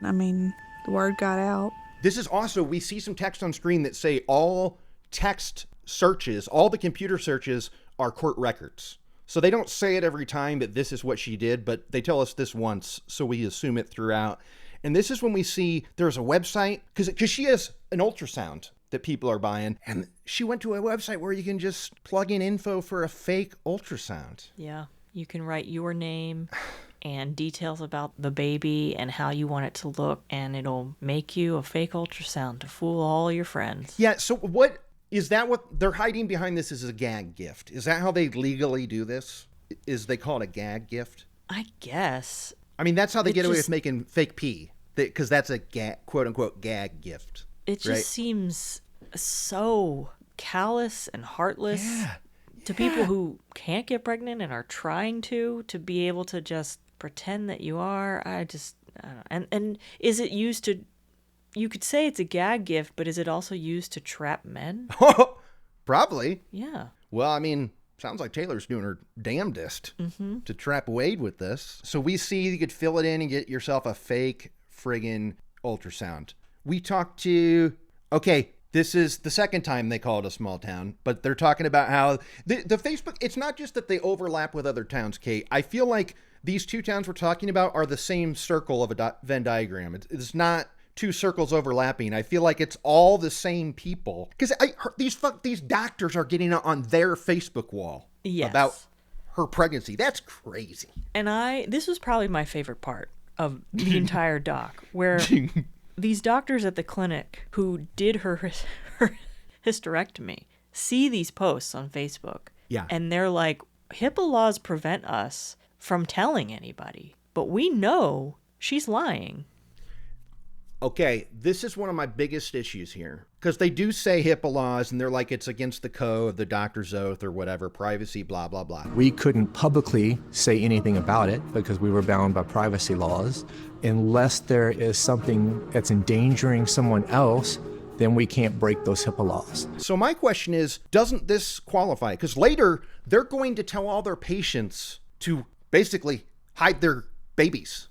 I mean, the word got out. This is also, we see some text on screen that say all text searches, all the computer searches are court records. So they don't say it every time that this is what she did, but they tell us this once, so we assume it throughout. And this is when we see there's a website, because she has an ultrasound that people are buying, and she went to a website where you can just plug in info for a fake ultrasound. Yeah, you can write your name and details about the baby and how you want it to look, and it'll make you a fake ultrasound to fool all your friends. Yeah, so what they're hiding behind this is a gag gift? Is that how they legally do this? Is they call it a gag gift? I guess. I mean, that's how they get away with making fake pee, because that's a quote-unquote gag gift. It just seems so callous and heartless to people who can't get pregnant and are trying to be able to just pretend that you are. I don't know. And is it used to, you could say it's a gag gift, but is it also used to trap men? Probably. Yeah. Well, I mean, sounds like Taylor's doing her damnedest to trap Wade with this. So we see you could fill it in and get yourself a fake friggin' ultrasound. We talked to, this is the second time they call it a small town, but they're talking about how the Facebook, it's not just that they overlap with other towns, Kate. I feel like these two towns we're talking about are the same circle of a Venn diagram. It's not two circles overlapping. I feel like it's all the same people. Because these doctors are getting on their Facebook wall about her pregnancy. That's crazy. And this was probably my favorite part. of the entire doc, where these doctors at the clinic who did her hysterectomy see these posts on Facebook. Yeah. And they're like, HIPAA laws prevent us from telling anybody, but we know she's lying. Okay, this is one of my biggest issues here. Because they do say HIPAA laws, and they're like, it's against the code, the doctor's oath, or whatever, privacy, blah, blah, blah. We couldn't publicly say anything about it because we were bound by privacy laws. Unless there is something that's endangering someone else, then we can't break those HIPAA laws. So my question is, doesn't this qualify? Because later, they're going to tell all their patients to basically hide their babies.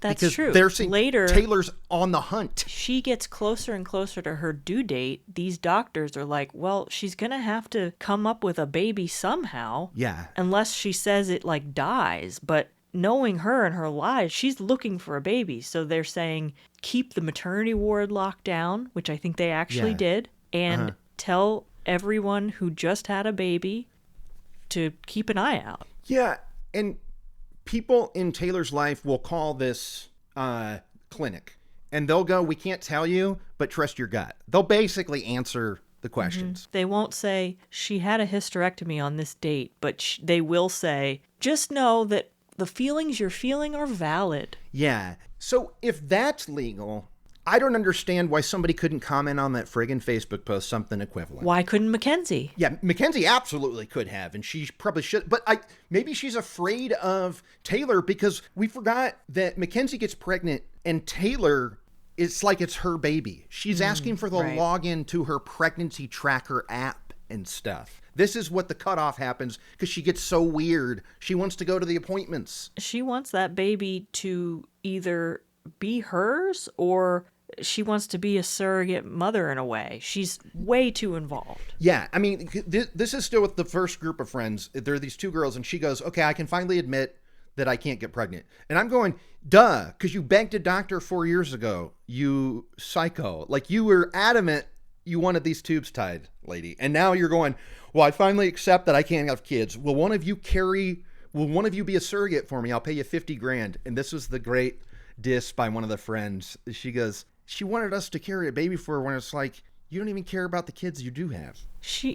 That's because true. They're saying Later, Taylor's on the hunt. She gets closer and closer to her due date. These doctors are like, well, she's going to have to come up with a baby somehow. Yeah. Unless she says it like dies. But knowing her and her lies, she's looking for a baby. So they're saying, keep the maternity ward locked down, which I think they actually did. And tell everyone who just had a baby to keep an eye out. Yeah. And people in Taylor's life will call this clinic, and they'll go, we can't tell you, but trust your gut. They'll basically answer the questions. They won't say she had a hysterectomy on this date, but they will say, just know that the feelings you're feeling are valid. Yeah. So if that's legal, I don't understand why somebody couldn't comment on that friggin' Facebook post something equivalent. Why couldn't Mackenzie? Yeah, Mackenzie absolutely could have, and she probably should. But maybe she's afraid of Taylor because we forgot that Mackenzie gets pregnant and Taylor, it's like it's her baby. She's asking for the login to her pregnancy tracker app and stuff. This is what the cutoff happens because she gets so weird. She wants to go to the appointments. She wants that baby to either be hers or she wants to be a surrogate mother in a way. She's way too involved. Yeah, I mean, this is still with the first group of friends. There are these two girls, and she goes, okay, I can finally admit that I can't get pregnant. And I'm going, duh, because you begged a doctor 4 years ago, you psycho. Like, you were adamant you wanted these tubes tied, lady. And now you're going, well, I finally accept that I can't have kids. Will one of you be a surrogate for me? I'll pay you $50,000. And this was the great diss by one of the friends. She goes, she wanted us to carry a baby for her when it's like, you don't even care about the kids you do have.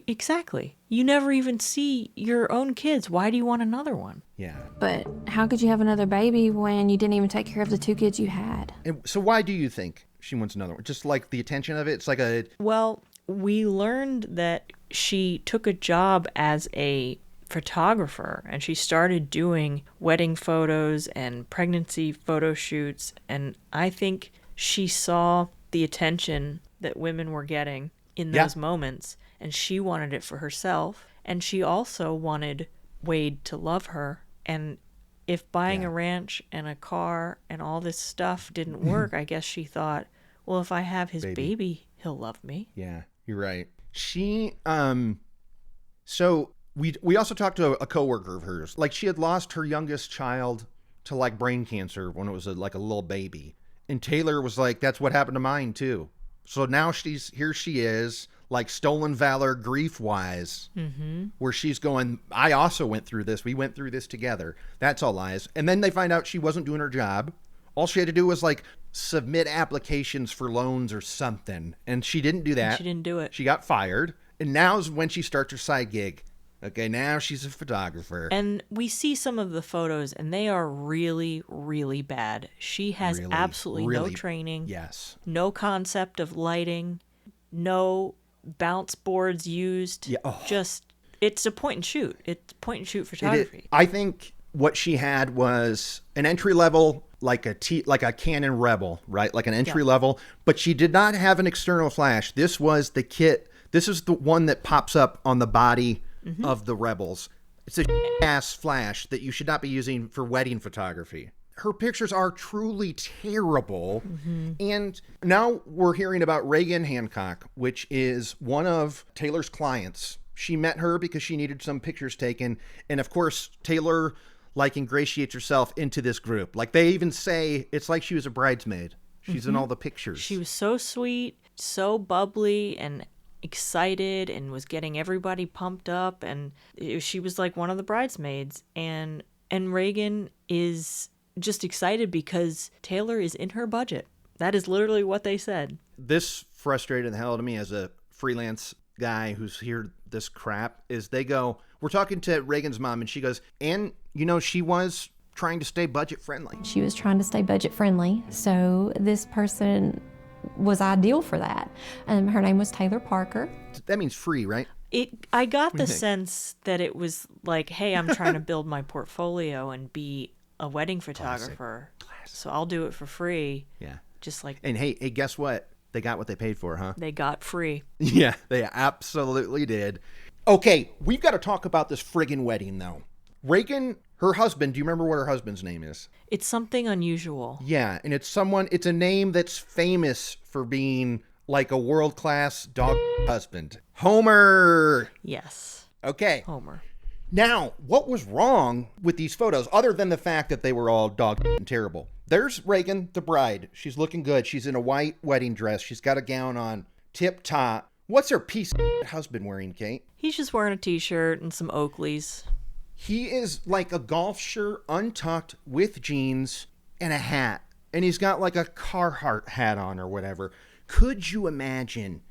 Exactly. You never even see your own kids. Why do you want another one? Yeah. But how could you have another baby when you didn't even take care of the 2 kids you had? And so why do you think she wants another one? Just like the attention of it? It's like a... Well, we learned that she took a job as a photographer and she started doing wedding photos and pregnancy photo shoots. And I think she saw the attention that women were getting in those moments, and she wanted it for herself, and she also wanted Wade to love her. And if buying a ranch and a car and all this stuff didn't work, I guess she thought, well, if I have his baby, he'll love me. Yeah, you're right. She so we also talked to a coworker of hers. Like, she had lost her youngest child to like brain cancer when it was like a little baby. And Taylor was like, that's what happened to mine too. So now she is, like, stolen valor grief-wise, where she's going, I also went through this. We went through this together. That's all lies. And then they find out she wasn't doing her job. All she had to do was, like, submit applications for loans or something. And she didn't do that. She didn't do it. She got fired. And now's when she starts her side gig. Okay, now she's a photographer. And we see some of the photos, and they are really, really bad. She has absolutely no training. Yes. No concept of lighting. No bounce boards used. Yeah. Oh. Just, it's a point and shoot. It's point and shoot photography. I think what she had was an entry level, like a Canon Rebel, right? Like an entry level, but she did not have an external flash. This was the kit. This is the one that pops up on the body of the Rebels. It's a ass flash that you should not be using for wedding photography. Her pictures are truly terrible. And now we're hearing about Reagan Hancock, which is one of Taylor's clients. She met her because she needed some pictures taken. And of course, Taylor like ingratiates herself into this group. Like, they even say it's like she was a bridesmaid. She's in all the pictures. She was so sweet, so bubbly and excited, and was getting everybody pumped up, and she was like one of the bridesmaids. And Reagan is just excited because Taylor is in her budget. That is literally what they said. This frustrated the hell out of me as a freelance guy who's heard this crap is they go, we're talking to Reagan's mom, and she goes, and, she was trying to stay budget friendly. She was trying to stay budget friendly, so this person was ideal for that. Her name was Taylor Parker. That means free, right? I got What do the you think? sense that it was like, hey, I'm trying to build my portfolio and be a wedding photographer. So I'll do it for free. Yeah. Just like, And hey, guess what? They got what they paid for, huh? they got free. Yeah, they absolutely did. Okay, we've got to talk about this friggin' wedding, though. Reagan, her husband, do you remember what her husband's name is? It's something unusual. Yeah, and it's a name that's famous for being like a world-class dog husband. Homer! Yes. Okay. Homer. Now, what was wrong with these photos, other than the fact that they were all dog and terrible? There's Reagan, the bride. She's looking good. She's in a white wedding dress. She's got a gown on, tip top. What's her piece of husband wearing, Kate? He's just wearing a t-shirt and some Oakleys. He is like a golf shirt, untucked, with jeans and a hat. And he's got like a Carhartt hat on or whatever. Could you imagine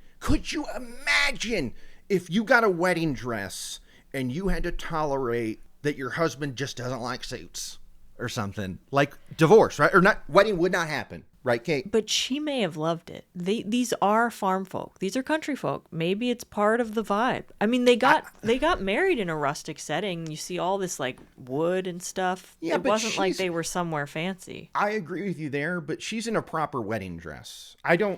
if you got a wedding dress and you had to tolerate that your husband just doesn't like suits or something? Like divorce, right? Or not, wedding would not happen, right, Kate? But she may have loved it. These are farm folk. These are country folk. Maybe it's part of the vibe. I mean, they got married in a rustic setting. You see all this like wood and stuff. Yeah, it but wasn't like she's- they were somewhere fancy. I agree with you there, but she's in a proper wedding dress.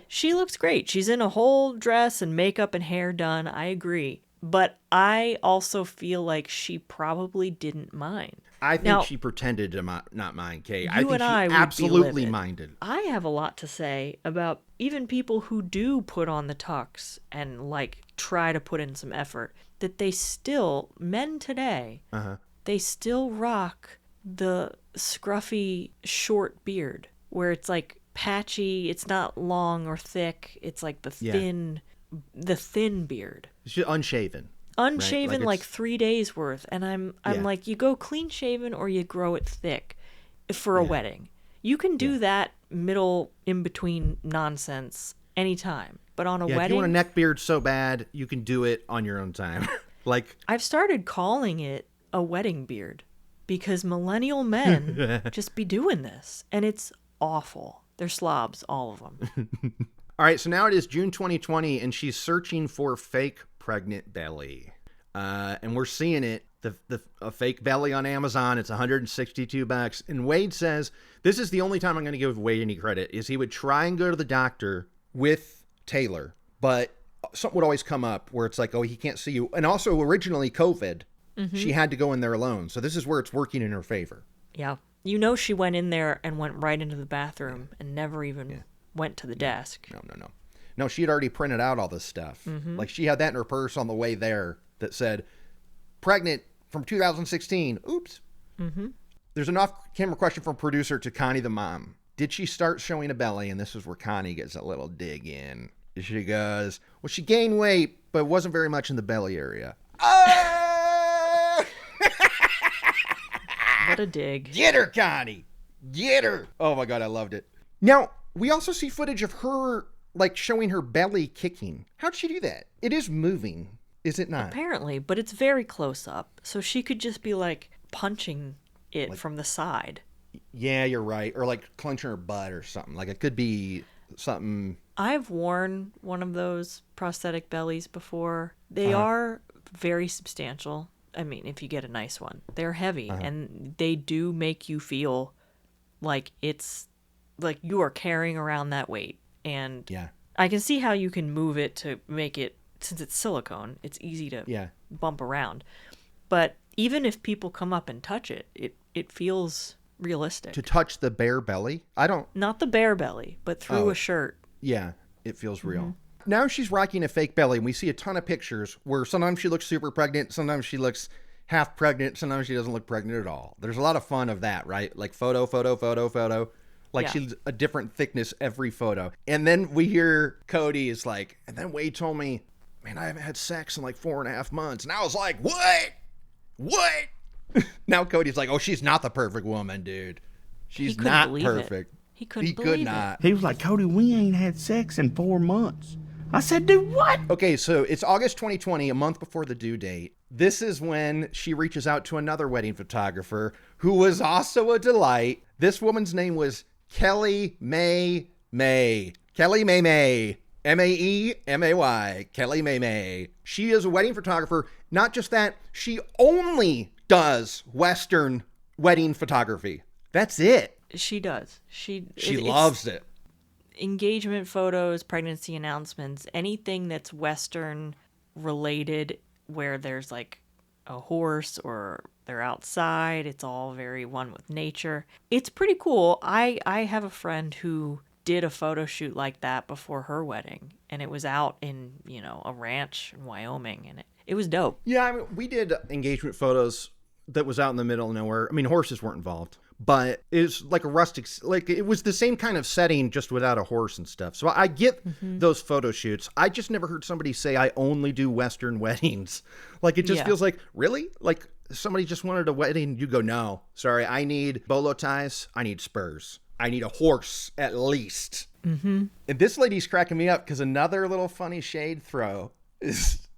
She looks great. She's in a whole dress and makeup and hair done. I agree. But I also feel like she probably didn't mind. I think Now, she pretended to not mind, Kate. I you think and she I would be absolutely livid. minded. I have a lot to say about even people who do put on the tux and like try to put in some effort, that they still, men today, they still rock the scruffy short beard where it's like patchy, it's not long or thick, it's like the Yeah. thin beard. She's unshaven. Unshaven right? like It's- 3 days worth, and I'm Yeah. like, you go clean shaven or you grow it thick for a wedding. You can do that middle in between nonsense anytime, but on a Yeah, if you wedding, want a neck beard so bad, you can do it on your own time. Like, I've started calling it a wedding beard because millennial men just be doing this, and it's awful. They're slobs, all of them. all right, so now it is June 2020, and she's searching for fake pregnant belly. And we're seeing it, a fake belly on Amazon. It's $162. And Wade says, this is the only time I'm going to give Wade any credit, is he would try and go to the doctor with Taylor, but something would always come up where it's like, oh, he can't see you. And also originally COVID, she had to go in there alone. So this is where it's working in her favor. Yeah. You know she went in there and went right into the bathroom and never even went to the desk. No, she had already printed out all this stuff. Like she had that in her purse on the way there that said, pregnant from 2016. Oops. There's an off-camera question from producer to Connie the mom. Did she start showing a belly? And this is where Connie gets a little dig in. She goes, well, she gained weight, but it wasn't very much in the belly area. What a dig. Get her, Connie. Get her. Oh my God, I loved it. Now, we also see footage of her like showing her belly kicking. How'd she do that? It is moving, is it not? Apparently, but it's very close up. So she could just be like punching it from the side. Yeah, you're right. Or like clenching her butt or something. Like it could be something. I've worn one of those prosthetic bellies before. They are very substantial. I mean, if you get a nice one, they're heavy and they do make you feel like it's like you are carrying around that weight. And I can see how you can move it to make it, since it's silicone, it's easy to bump around. But even if people come up and touch it, it feels realistic. To touch the bare belly? Not the bare belly, but through a shirt. Yeah, it feels real. Now she's rocking a fake belly, and we see a ton of pictures where sometimes she looks super pregnant, sometimes she looks half pregnant, sometimes she doesn't look pregnant at all. There's a lot of fun of that, right? Like photo. Like she's a different thickness every photo. And then we hear Cody is like, and then Wade told me, man, I haven't had sex in like 4.5 months. And I was like, what? Now Cody's like, oh, she's not the perfect woman, dude. She's couldn't not believe it. perfect. He couldn't He believe could not. He was like, Cody, we ain't had sex in 4 months. I said, dude, what? Okay, so it's August 2020, a month before the due date. This is when she reaches out to another wedding photographer who was also a delight. This woman's name was Kelly May May. Kelly May May. May, Kelly May May. She is a wedding photographer. Not just that, she only does Western wedding photography. That's it. She does. She loves it. Engagement photos, pregnancy announcements, anything that's Western related where there's like a horse or they're outside. It's all very one with nature. It's pretty cool. I have a friend who did a photo shoot like that before her wedding, and it was out in, a ranch in Wyoming, and it was dope. Yeah, I mean, we did engagement photos that was out in the middle of nowhere. I mean, horses weren't involved, but it was like a rustic, like it was the same kind of setting, just without a horse and stuff. So I get those photo shoots. I just never heard somebody say, I only do Western weddings. Like, it just feels like, really? Like, somebody just wanted a wedding. You go, no, sorry, I need bolo ties. I need spurs. I need a horse at least. And this lady's cracking me up because another little funny shade throw is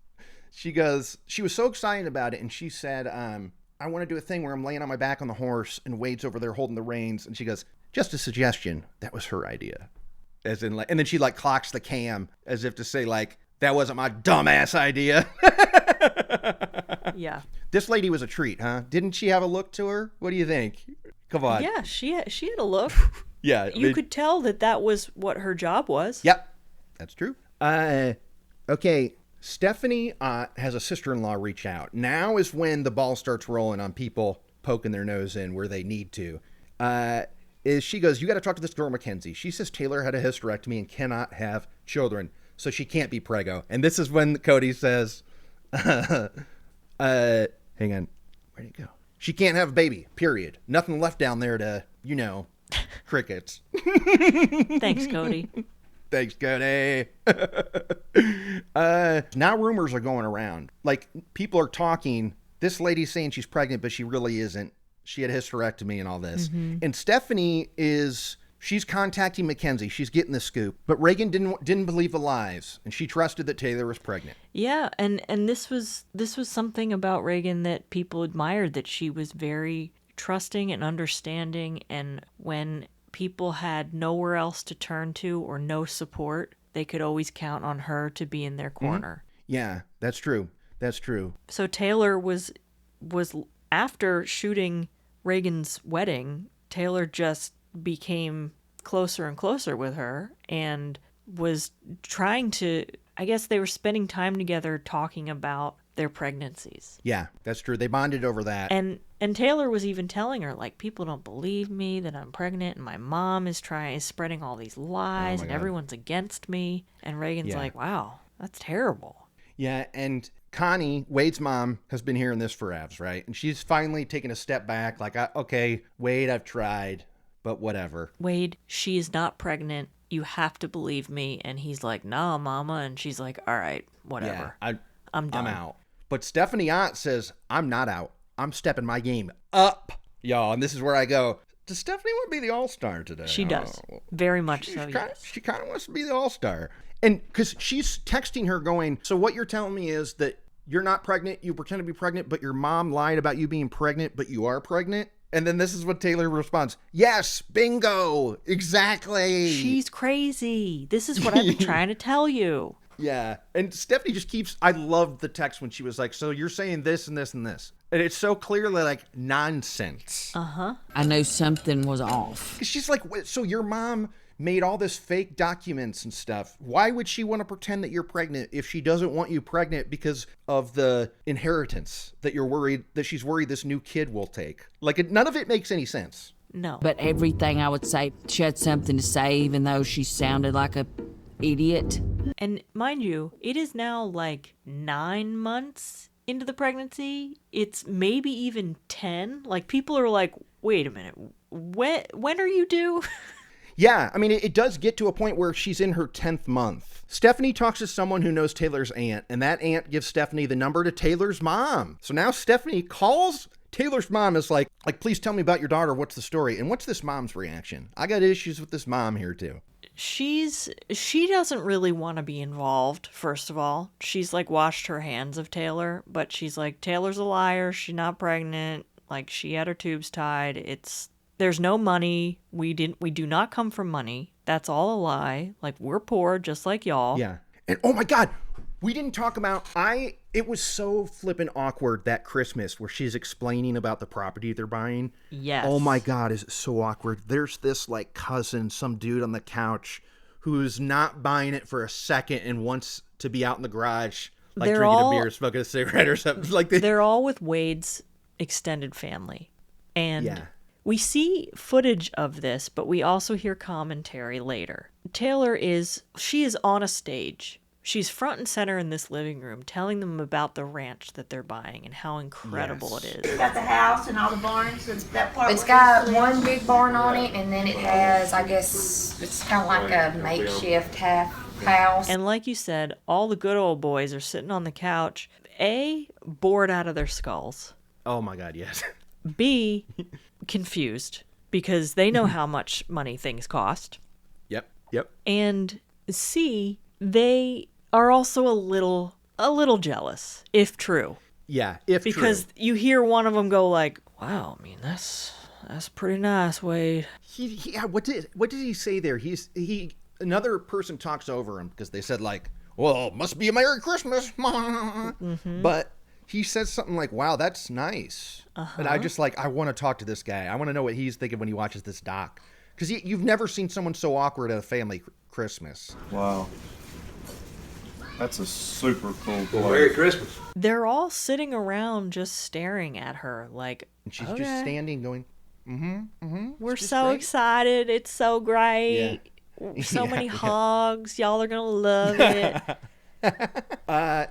she was so excited about it. And she said, I want to do a thing where I'm laying on my back on the horse and Wade's over there holding the reins. And she goes, just a suggestion. That was her idea. As in, like, and then she like clocks the cam as if to say, like, that wasn't my dumbass idea. Yeah. This lady was a treat, huh? Didn't she have a look to her? What do you think? Come on. Yeah, she had a look. Yeah. You could tell that was what her job was. Yep. That's true. Okay. Stephanie has a sister-in-law reach out. Now is when the ball starts rolling on people poking their nose in where they need to. She goes, you got to talk to this girl, Mackenzie. She says Taylor had a hysterectomy and cannot have children, so she can't be preggo. And this is when Cody says, hang on. Where'd it go? She can't have a baby, period. Nothing left down there to, crickets. Thanks, Cody. Thanks, Cody. Now rumors are going around. Like, people are talking. This lady's saying she's pregnant, but she really isn't. She had a hysterectomy and all this. And Stephanie she's contacting Mackenzie. She's getting the scoop. But Reagan didn't believe the lies, and she trusted that Taylor was pregnant. Yeah, and this was something about Reagan that people admired, that she was very trusting and understanding, and when people had nowhere else to turn to or no support, they could always count on her to be in their corner. Yeah, that's true. That's true. So Taylor was after shooting Reagan's wedding, Taylor just became closer and closer with her and was trying to, I guess they were spending time together talking about their pregnancies. Yeah, that's true. They bonded over that. And Taylor was even telling her, like, people don't believe me that I'm pregnant, and my mom is spreading all these lies, and everyone's against me. And Reagan's like, wow, that's terrible. Yeah, and Connie, Wade's mom, has been hearing this for abs, right? And she's finally taken a step back, like, okay, Wade, I've tried, but whatever. Wade, she is not pregnant. You have to believe me. And he's like, nah, mama. And she's like, all right, whatever. Yeah, I'm done. I'm out. But Stephanie Ott says, I'm not out. I'm stepping my game up, y'all. And this is where I go, does Stephanie want to be the all-star today? She does. Very much so, yes. She kind of wants to be the all-star. And because she's texting her going, so what you're telling me is that you're not pregnant, you pretend to be pregnant, but your mom lied about you being pregnant, but you are pregnant? And then this is what Taylor responds. Yes, bingo, exactly. She's crazy. This is what I've been trying to tell you. Yeah. And Stephanie just I loved the text when she was like, so you're saying this and this and this. And it's so clearly like nonsense. Uh-huh. I know something was off. She's like, so your mom made all this fake documents and stuff. Why would she want to pretend that you're pregnant if she doesn't want you pregnant because of the inheritance that she's worried this new kid will take? Like, none of it makes any sense. No. But everything I would say, she had something to say, even though she sounded like a idiot. And mind you, it is now like 9 months into the pregnancy. It's maybe even 10. Like, people are like, wait a minute, when are you due? Yeah, I mean, it does get to a point where she's in her 10th month. Stephanie talks to someone who knows Taylor's aunt, and that aunt gives Stephanie the number to Taylor's mom. So now Stephanie calls Taylor's mom is like, please tell me about your daughter. What's the story? And what's this mom's reaction? I got issues with this mom here too. She doesn't really want to be involved, first of all. She's like washed her hands of Taylor, but she's like, Taylor's a liar. She's not pregnant. Like, she had her tubes tied. There's no money. We do not come from money. That's all a lie. Like, we're poor just like y'all. Yeah. And oh my God, we didn't talk about, it was so flippin' awkward that Christmas where she's explaining about the property they're buying. Yes. Oh my God, is it so awkward. There's this like cousin, some dude on the couch who's not buying it for a second and wants to be out in the garage, like They're drinking all- a beer, smoking a cigarette or something like that. They're all with Wade's extended family. And Yeah. we see footage of this, but we also hear commentary later. Taylor is on a stage. She's front and center in this living room telling them about the ranch that they're buying and how incredible it is. It's got the house and all the barns. It's that part. It's got one big barn on it, and then it has, I guess, it's kind of like a makeshift half house. And like you said, all the good old boys are sitting on the couch, A, bored out of their skulls. Oh my God, yes. B, confused because they know how much money things cost. Yep. And C, they are also a little jealous, if true. Yeah, if because true. you hear one of them go like, "Wow, I mean that's pretty nice, Wade." Yeah, what did he say there? Another person talks over him because they said like, "Well, must be a Merry Christmas." Mm-hmm. But he says something like, "Wow, that's nice." And I just I want to talk to this guy. I want to know what he's thinking when he watches this doc. Because you've never seen someone so awkward at a family Christmas. Wow. That's a super cool place. Well, Merry Christmas. They're all sitting around just staring at her like, and she's okay. just standing going, We're so excited. It's so great. Yeah. So Yeah, many yeah. hugs. Y'all are going to love it.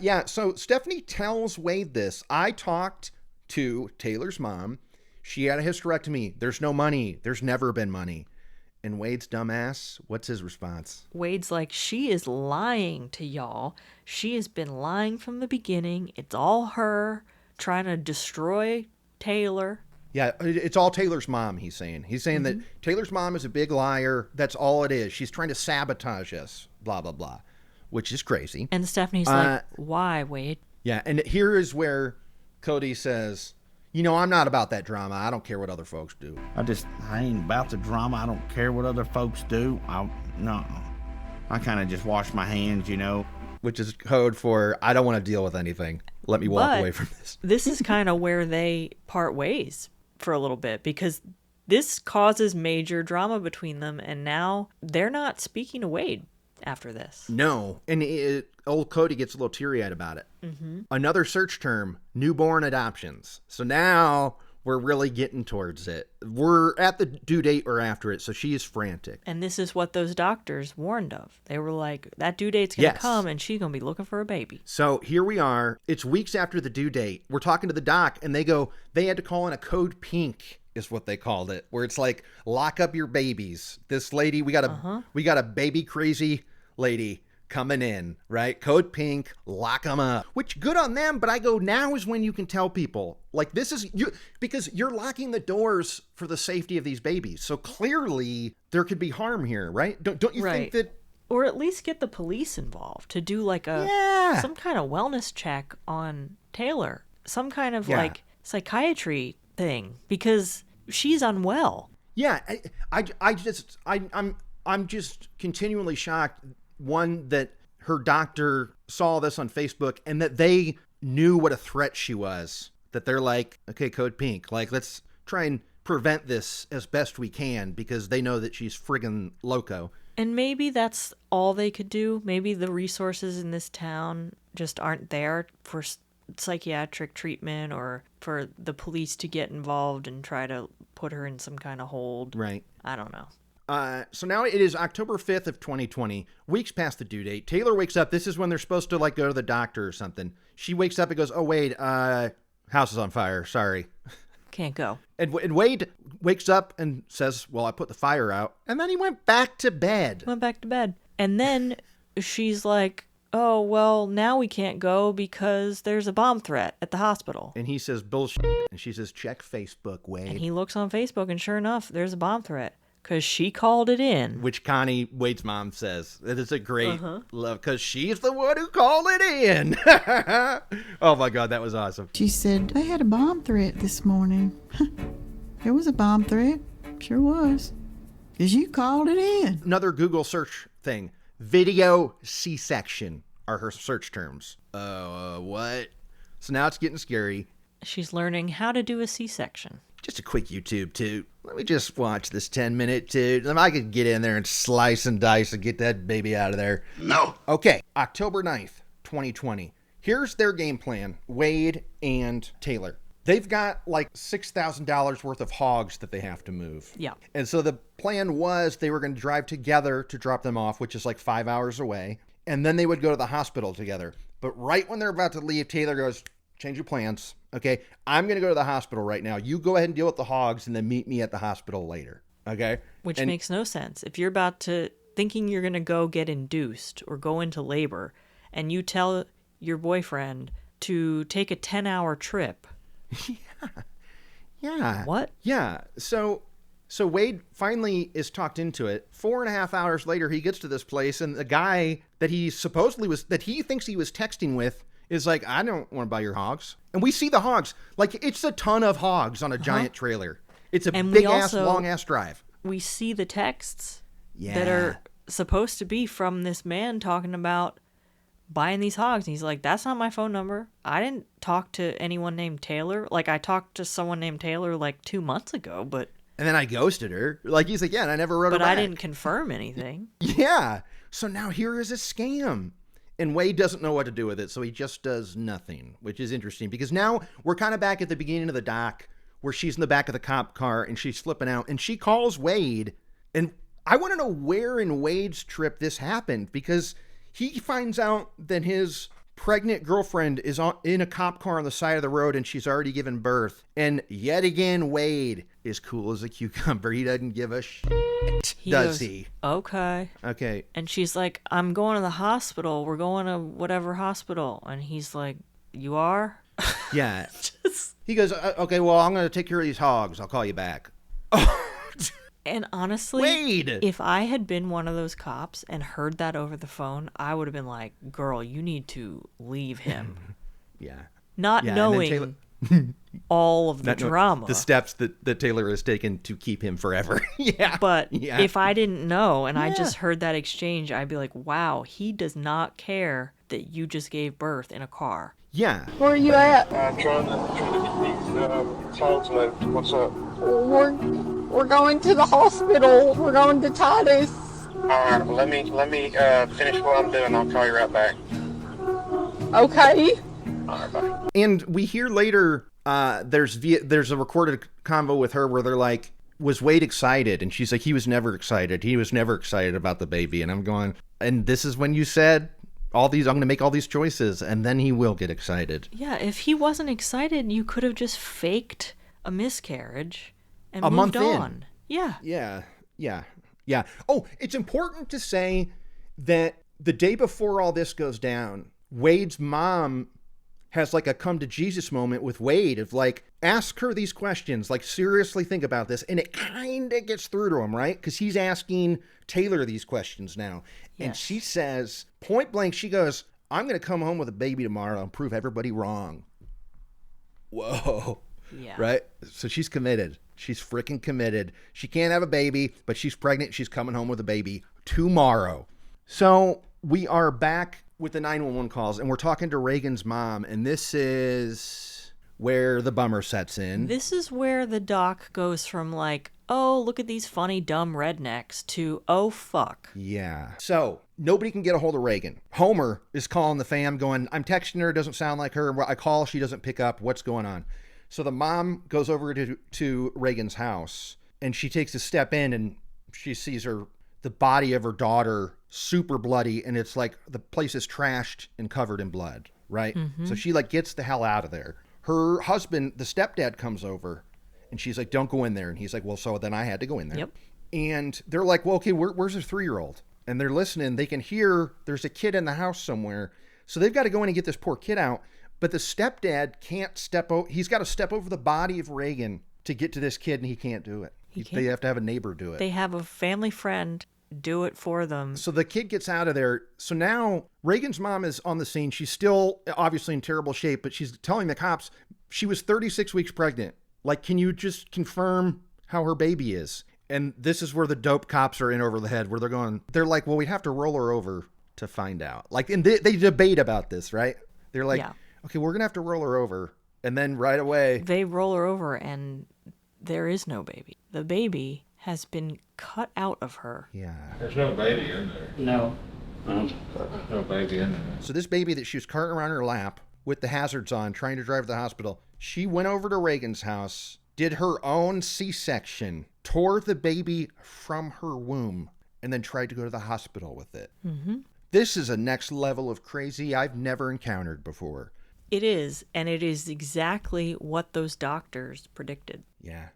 Yeah, so Stephanie tells Wade this. I talked to Taylor's mom. She had a hysterectomy. There's no money. There's never been money. And Wade's dumbass, what's his response? Wade's like, she is lying to y'all. She has been lying from the beginning. It's all her trying to destroy Taylor. Yeah, it's all Taylor's mom, he's saying. He's saying that Taylor's mom is a big liar. That's all it is. She's trying to sabotage us, blah, blah, blah, which is crazy. And Stephanie's like, why, Wade? Yeah, and here is where Cody says, I'm not about that drama. I don't care what other folks do. I ain't about the drama. I don't care what other folks do. No. I kind of just wash my hands, Which is code for, I don't want to deal with anything. Let me walk away from this. This is kind of where they part ways for a little bit, because this causes major drama between them, and now they're not speaking to Wade after this. No, and old Cody gets a little teary-eyed about it. Another search term, newborn adoptions. So now we're really getting towards it. We're at the due date or after it, so she is frantic. And this is what those doctors warned of. They were like, that due date's going to come, and she's going to be looking for a baby. So here we are. It's weeks after the due date. We're talking to the doc, and they had to call in a code pink, is what they called it, where it's like, lock up your babies. This lady, we got a baby crazy lady coming in, right? Code pink, lock them up. Which, good on them, but I go, now is when you can tell people, like, this is you, because you're locking the doors for the safety of these babies. So clearly there could be harm here, right? Don't you think that? Or at least get the police involved to do like some kind of wellness check on Taylor, some kind of like psychiatry thing, because she's unwell. Yeah, I'm just continually shocked. One, that her doctor saw this on Facebook and that they knew what a threat she was. That they're like, okay, code pink, like, let's try and prevent this as best we can because they know that she's friggin' loco. And maybe that's all they could do. Maybe the resources in this town just aren't there for psychiatric treatment or for the police to get involved and try to put her in some kind of hold. Right. I don't know. So now it is October 5th of 2020, weeks past the due date. Taylor wakes up. This is when they're supposed to like go to the doctor or something. She wakes up and goes, oh, Wade, house is on fire. Sorry. Can't go. And Wade wakes up and says, well, I put the fire out. And then he went back to bed. And then she's like, oh, well, now we can't go because there's a bomb threat at the hospital. And he says, bullshit. And she says, check Facebook, Wade. And he looks on Facebook, and sure enough, there's a bomb threat because she called it in. Which Connie, Wade's mom, says. That is a great love because she's the one who called it in. Oh, my God, that was awesome. She said, they had a bomb threat this morning. There was a bomb threat. Sure was. Because you called it in. Another Google search thing. Video C-section are her search terms. What? So now it's getting scary. She's learning how to do a C-section. Just a quick YouTube toot. Let me just watch this 10-minute toot. I could get in there and slice and dice and get that baby out of there. No. Okay, October 9th, 2020. Here's their game plan, Wade and Taylor. They've got like $6,000 worth of hogs that they have to move. Yeah. And so the plan was they were going to drive together to drop them off, which is like 5 hours away. And then they would go to the hospital together. But right when they're about to leave, Taylor goes, change your plans. Okay, I'm going to go to the hospital right now. You go ahead and deal with the hogs and then meet me at the hospital later. Okay? Which makes no sense. If you're about to, thinking you're going to go get induced or go into labor, and you tell your boyfriend to take a 10-hour trip. Yeah. What? Yeah. So Wade finally is talked into it. 4.5 hours later, he gets to this place, and the guy that he supposedly was, that he thinks he was texting with, is like, I don't want to buy your hogs. And we see the hogs. Like, it's a ton of hogs on a giant trailer. It's a big-ass, long-ass drive. We see the texts that are supposed to be from this man talking about buying these hogs. And he's like, that's not my phone number. I didn't talk to anyone named Taylor. Like, I talked to someone named Taylor like 2 months ago, but... And then I ghosted her. Like, he's like, yeah, and I never wrote her back. But I didn't confirm anything. Yeah. So now here is a scam. And Wade doesn't know what to do with it, so he just does nothing, which is interesting. Because now we're kind of back at the beginning of the doc, where she's in the back of the cop car, and she's flipping out, and she calls Wade. And I want to know where in Wade's trip this happened, because... he finds out that his pregnant girlfriend is in a cop car on the side of the road and she's already given birth. And yet again, Wade is cool as a cucumber. He doesn't give a shit, does he? Okay. Okay. And she's like, I'm going to the hospital. We're going to whatever hospital. And he's like, you are? Yeah. He goes, okay, well, I'm going to take care of these hogs. I'll call you back. And honestly, Wade! If I had been one of those cops and heard that over the phone, I would have been like, girl, you need to leave him. Yeah. Not knowing all of the drama. The steps that Taylor has taken to keep him forever. Yeah. But if I didn't know and I just heard that exchange, I'd be like, wow, he does not care that you just gave birth in a car. Yeah. Where are you at? I'm trying to get these hogs moved. What's up? We're going to the hospital. We're going to Titus. All right, let me finish what I'm doing. I'll call you right back. Okay. All right, bye. And we hear later there's a recorded convo with her where they're like, was Wade excited? And she's like, he was never excited. He was never excited about the baby. And I'm going, and this is when you said I'm going to make all these choices, and then he will get excited. Yeah, if he wasn't excited, you could have just faked a miscarriage and a moved month on. In. Yeah. Yeah. Oh, it's important to say that the day before all this goes down, Wade's mom has like a come to Jesus moment with Wade of like, ask her these questions, like seriously think about this. And it kind of gets through to him, right? Because he's asking Taylor these questions now. Yes. And she says, point blank, she goes, I'm going to come home with a baby tomorrow and prove everybody wrong. Whoa. Yeah. Right? So she's committed. She's freaking committed. She can't have a baby, but she's pregnant. She's coming home with a baby tomorrow. So we are back with the 911 calls, and we're talking to Reagan's mom, and this is where the bummer sets in. This is where the doc goes from like, oh, look at these funny, dumb rednecks to, oh, fuck. Yeah. So nobody can get a hold of Reagan. Homer is calling the fam going, I'm texting her. It doesn't sound like her. I call. She doesn't pick up. What's going on? So the mom goes over to Reagan's house, and she takes a step in, and she sees the body of her daughter super bloody, and it's like the place is trashed and covered in blood, right? Mm-hmm. So she like gets the hell out of there. Her husband, the stepdad, comes over, and she's like, don't go in there. And he's like, well, so then I had to go in there. Yep. And they're like, well, okay, where's her 3-year-old? and they're listening. They can hear there's a kid in the house somewhere. So they've got to go in and get this poor kid out. But the stepdad can't he's got to step over the body of Reagan to get to this kid, and he can't do it. They have to have a neighbor do it. They have a family friend do it for them. So the kid gets out of there. So now Reagan's mom is on the scene. She's still obviously in terrible shape, but she's telling the cops she was 36 weeks pregnant. Like, can you just confirm how her baby is? And this is where the dope cops are in over the head, where they're like, well, we have to roll her over to find out. Like, and they debate about this, right? They're like, okay, we're going to have to roll her over. And then right away, they roll her over and there is no baby. The baby has been cut out of her. Yeah. There's no baby in there. No. No baby in there. So this baby that she was carting around her lap with the hazards on, trying to drive to the hospital, she went over to Reagan's house, did her own C-section, tore the baby from her womb, and then tried to go to the hospital with it. Mm-hmm. This is a next level of crazy I've never encountered before. It is, and it is exactly what those doctors predicted. Yeah,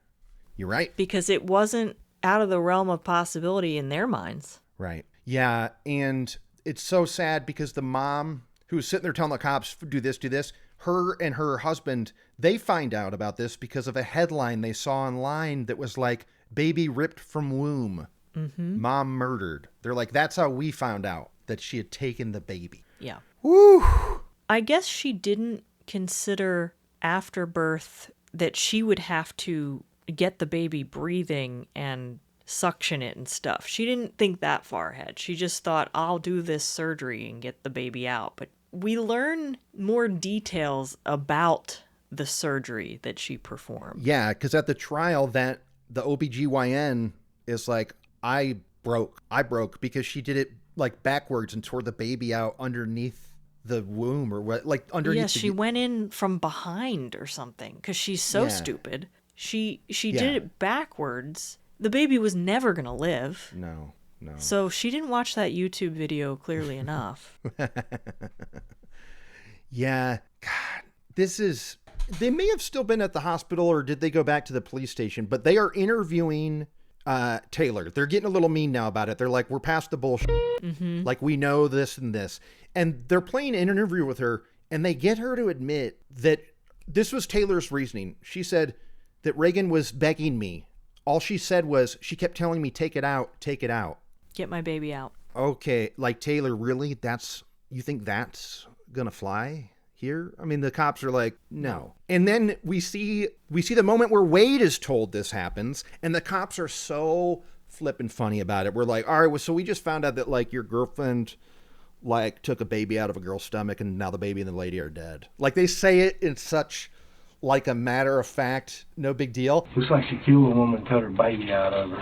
you're right. Because it wasn't out of the realm of possibility in their minds. Right. Yeah, and it's so sad because the mom who was sitting there telling the cops, do this, her and her husband, they find out about this because of a headline they saw online that was like, baby ripped from womb, mom murdered. They're like, that's how we found out that she had taken the baby. Yeah. Woo! I guess she didn't consider after birth that she would have to get the baby breathing and suction it and stuff. She didn't think that far ahead. She just thought, I'll do this surgery and get the baby out. But we learn more details about the surgery that she performed. Yeah, because at the trial, that the OBGYN is like, I broke because she did it like backwards and tore the baby out underneath the womb or what, like underneath. Yeah, she went in from behind or something because she's so stupid. She did it backwards. The baby was never going to live. No. So she didn't watch that YouTube video clearly enough. Yeah. God, they may have still been at the hospital, or did they go back to the police station? But they are interviewing Taylor. They're getting a little mean now about it. They're like, we're past the bullshit. Mm-hmm. Like, we know this and this. And they're playing an interview with her, and they get her to admit that this was Taylor's reasoning. She said that Reagan was begging me. All she said was, she kept telling me, take it out, take it out. Get my baby out. Okay, like, Taylor, really? You think that's gonna fly here? I mean, the cops are like, no. And then we see the moment where Wade is told this happens, and the cops are so flippin' funny about it. We're like, all right, well, so we just found out that, like, your girlfriend, like, took a baby out of a girl's stomach, and now the baby and the lady are dead. Like, they say it in such, like, a matter of fact, no big deal. Looks like she killed a woman, cut her baby out of her,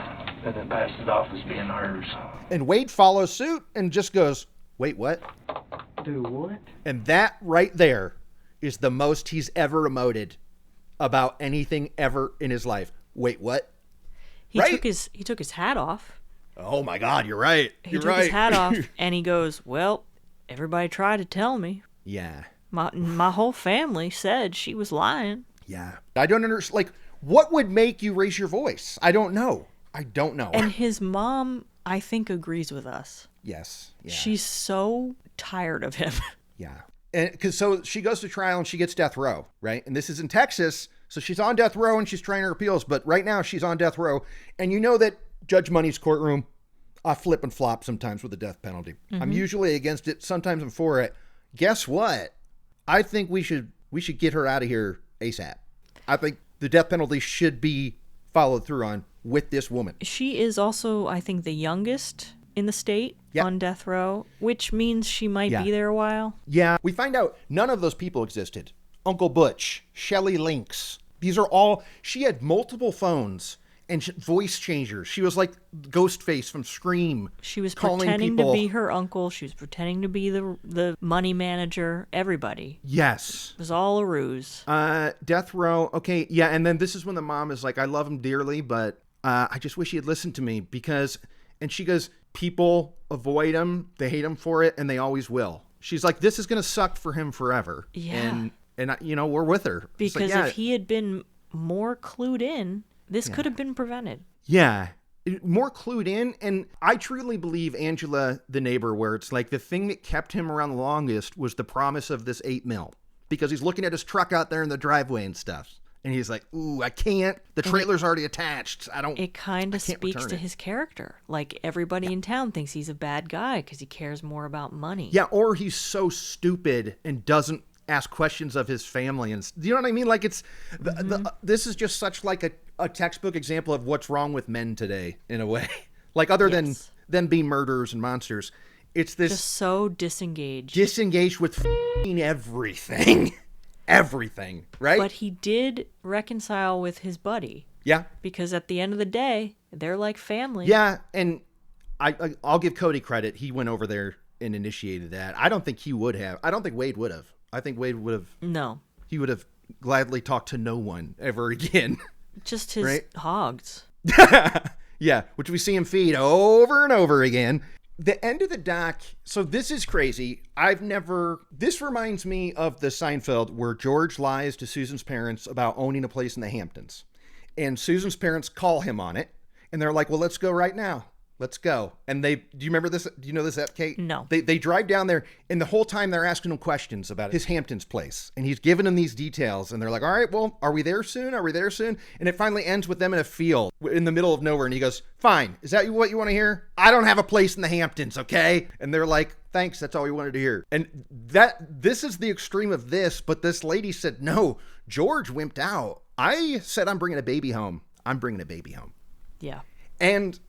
and then passed it off as being hers. And Wade follows suit and just goes, wait, what? Do what? And that right there is the most he's ever emoted about anything ever in his life. Wait, what? He took his hat off. Oh my God, you're right. He took his hat off and he goes, well, everybody tried to tell me. Yeah. My whole family said she was lying. Yeah. I don't understand. Like, what would make you raise your voice? I don't know. And his mom, I think, agrees with us. Yes. Yeah. She's so tired of him. Yeah. And because so she goes to trial and she gets death row, right? And this is in Texas. So she's on death row and she's trying her appeals. But right now she's on death row. And you know that Judge Money's courtroom, I flip and flop sometimes with the death penalty. Mm-hmm. I'm usually against it. Sometimes I'm for it. Guess what? I think we should get her out of here ASAP. I think the death penalty should be followed through on with this woman. She is also, I think, the youngest in the state on death row, which means she might be there a while. Yeah. We find out none of those people existed. Uncle Butch, Shelley Lynx. These are all, she had multiple phones and voice changers. She was like Ghostface from Scream. She was pretending to be her uncle. She was pretending to be the money manager. Everybody. Yes. It was all a ruse. Death row. Okay. Yeah. And then this is when the mom is like, I love him dearly, but I just wish he had listened to me because, and she goes, people avoid him. They hate him for it. And they always will. She's like, this is going to suck for him forever. Yeah. And you know, we're with her. Because if he had been more clued in, this could have been prevented. Yeah. more clued in. And I truly believe Angela, the neighbor, where it's like the thing that kept him around the longest was the promise of this $8 million, because he's looking at his truck out there in the driveway and stuff. And he's like, ooh, I can't. The trailer's already attached. It kind of speaks to his character. Like, everybody in town thinks he's a bad guy because he cares more about money. Yeah, or he's so stupid and doesn't ask questions of his family. And do you know what I mean? Like, it's this is just such like a textbook example of what's wrong with men today, in a way. Like, other than them being murderers and monsters, it's this just so disengaged with f***ing everything. Everything, right? But he did reconcile with his buddy. Yeah. Because at the end of the day, they're like family. Yeah, and I'll give Cody credit. He went over there and initiated that. I don't think he would have. I don't think Wade would have. I think Wade would have. No. He would have gladly talked to no one ever again. Just his hogs. Yeah, which we see him feed over and over again. The end of the doc, so this is crazy. This reminds me of the Seinfeld where George lies to Susan's parents about owning a place in the Hamptons. And Susan's parents call him on it. And they're like, well, let's go right now. Let's go. And do you remember this? Do you know this, Kate? No. They drive down there, and the whole time they're asking him questions about his Hamptons place. And he's giving them these details, and they're like, all right, well, are we there soon? Are we there soon? And it finally ends with them in a field in the middle of nowhere, and he goes, fine. Is that what you want to hear? I don't have a place in the Hamptons, okay? And they're like, thanks, that's all we wanted to hear. And this is the extreme of this, but this lady said, no, George wimped out. I said, I'm bringing a baby home. I'm bringing a baby home. Yeah. And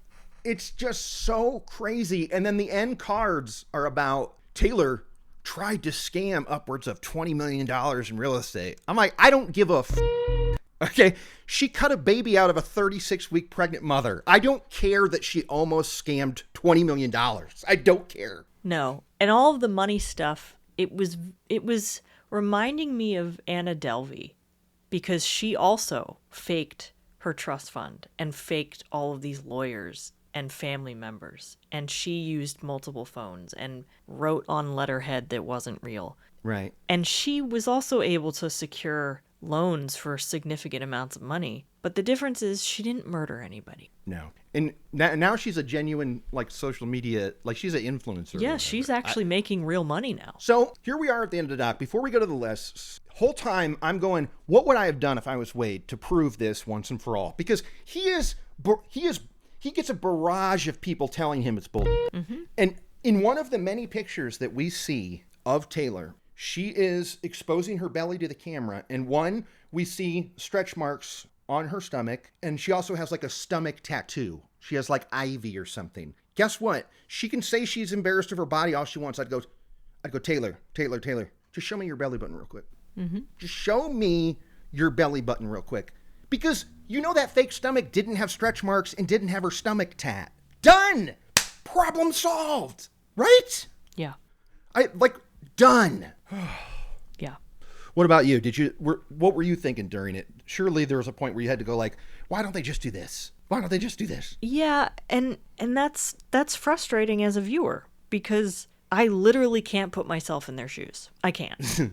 it's just so crazy. And then the end cards are about Taylor tried to scam upwards of $20 million in real estate. I'm like, I don't give a okay? She cut a baby out of a 36-week pregnant mother. I don't care that she almost scammed $20 million. I don't care. No. And all of the money stuff, it was reminding me of Anna Delvey, because she also faked her trust fund and faked all of these lawyers and family members, and she used multiple phones and wrote on letterhead that wasn't real. Right. And she was also able to secure loans for significant amounts of money, but the difference is she didn't murder anybody. No. And now she's a genuine, like, social media, like, she's an influencer. Yeah, she's actually making real money now. So here we are at the end of the doc. Before we go to the list, whole time I'm going, what would I have done if I was Wade to prove this once and for all? Because he gets a barrage of people telling him it's bull. Mm-hmm. And in one of the many pictures that we see of Taylor, she is exposing her belly to the camera. And one, we see stretch marks on her stomach. And she also has like a stomach tattoo. She has like ivy or something. Guess what? She can say she's embarrassed of her body all she wants. I'd go, Taylor, just show me your belly button real quick. Mm-hmm. Just show me your belly button real quick. Because you know that fake stomach didn't have stretch marks and didn't have her stomach tat. Done! Problem solved. Right? Yeah. Done. Yeah. What about you? What were you thinking during it? Surely there was a point where you had to go like, why don't they just do this? Why don't they just do this? Yeah, and that's frustrating as a viewer, because I literally can't put myself in their shoes. I can't.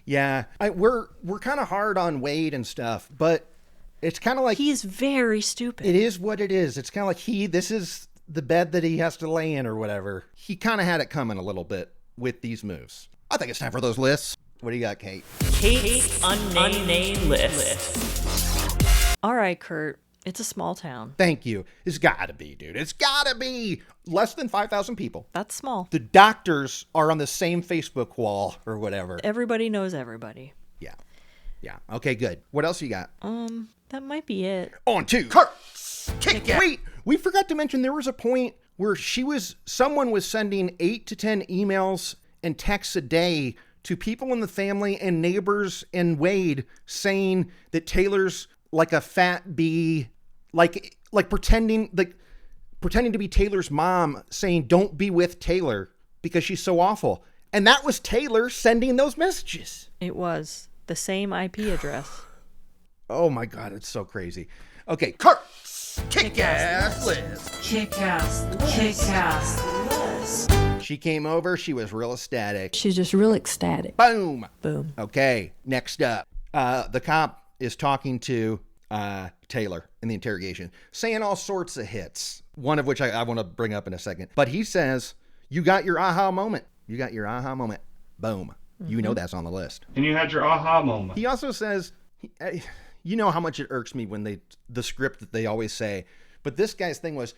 Yeah. We're kind of hard on Wade and stuff, but it's kind of like he's very stupid. It is what it is. It's kind of like this is the bed that he has to lay in or whatever. He kind of had it coming a little bit with these moves. I think it's time for those lists. What do you got, Kate? Kate's unnamed list. All right, Kurt. It's a small town. Thank you. It's gotta be, dude. It's gotta be. Less than 5,000 people. That's small. The doctors are on the same Facebook wall or whatever. Everybody knows everybody. Yeah. Yeah. Okay, good. What else you got? That might be it. On to Kurt's Kick It. Wait, we forgot to mention there was a point where someone was sending 8 to 10 emails and texts a day to people in the family and neighbors and Wade saying that Taylor's like a fat bee, like pretending to be Taylor's mom, saying don't be with Taylor because she's so awful. And that was Taylor sending those messages. It was the same IP address. Oh my God, it's so crazy. Okay, Kurt's Kick-Ass List. Kick-Ass List. She came over, she was real ecstatic. She's just real ecstatic. Boom. Boom. Okay, next up. The cop is talking to Taylor in the interrogation, saying all sorts of hits, one of which I want to bring up in a second. But he says, you got your aha moment. You got your aha moment. Boom. You know that's on the list. And you had your aha moment. He also says, you know how much it irks me when the script that they always say, but this guy's thing was,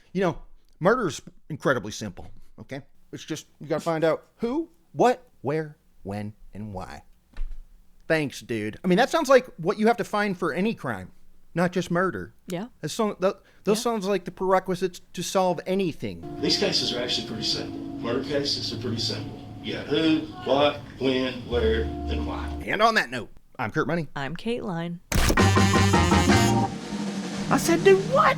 murder's incredibly simple, okay? It's just, you got to find out who, what, where, when, and why. Thanks, dude. I mean, that sounds like what you have to find for any crime, not just murder. Yeah. Those sounds like the prerequisites to solve anything. These cases are actually pretty simple. Murder cases are pretty simple. You got who, what, when, where, and why. And on that note, I'm Kurt Money. I'm Kateline. I said, do what?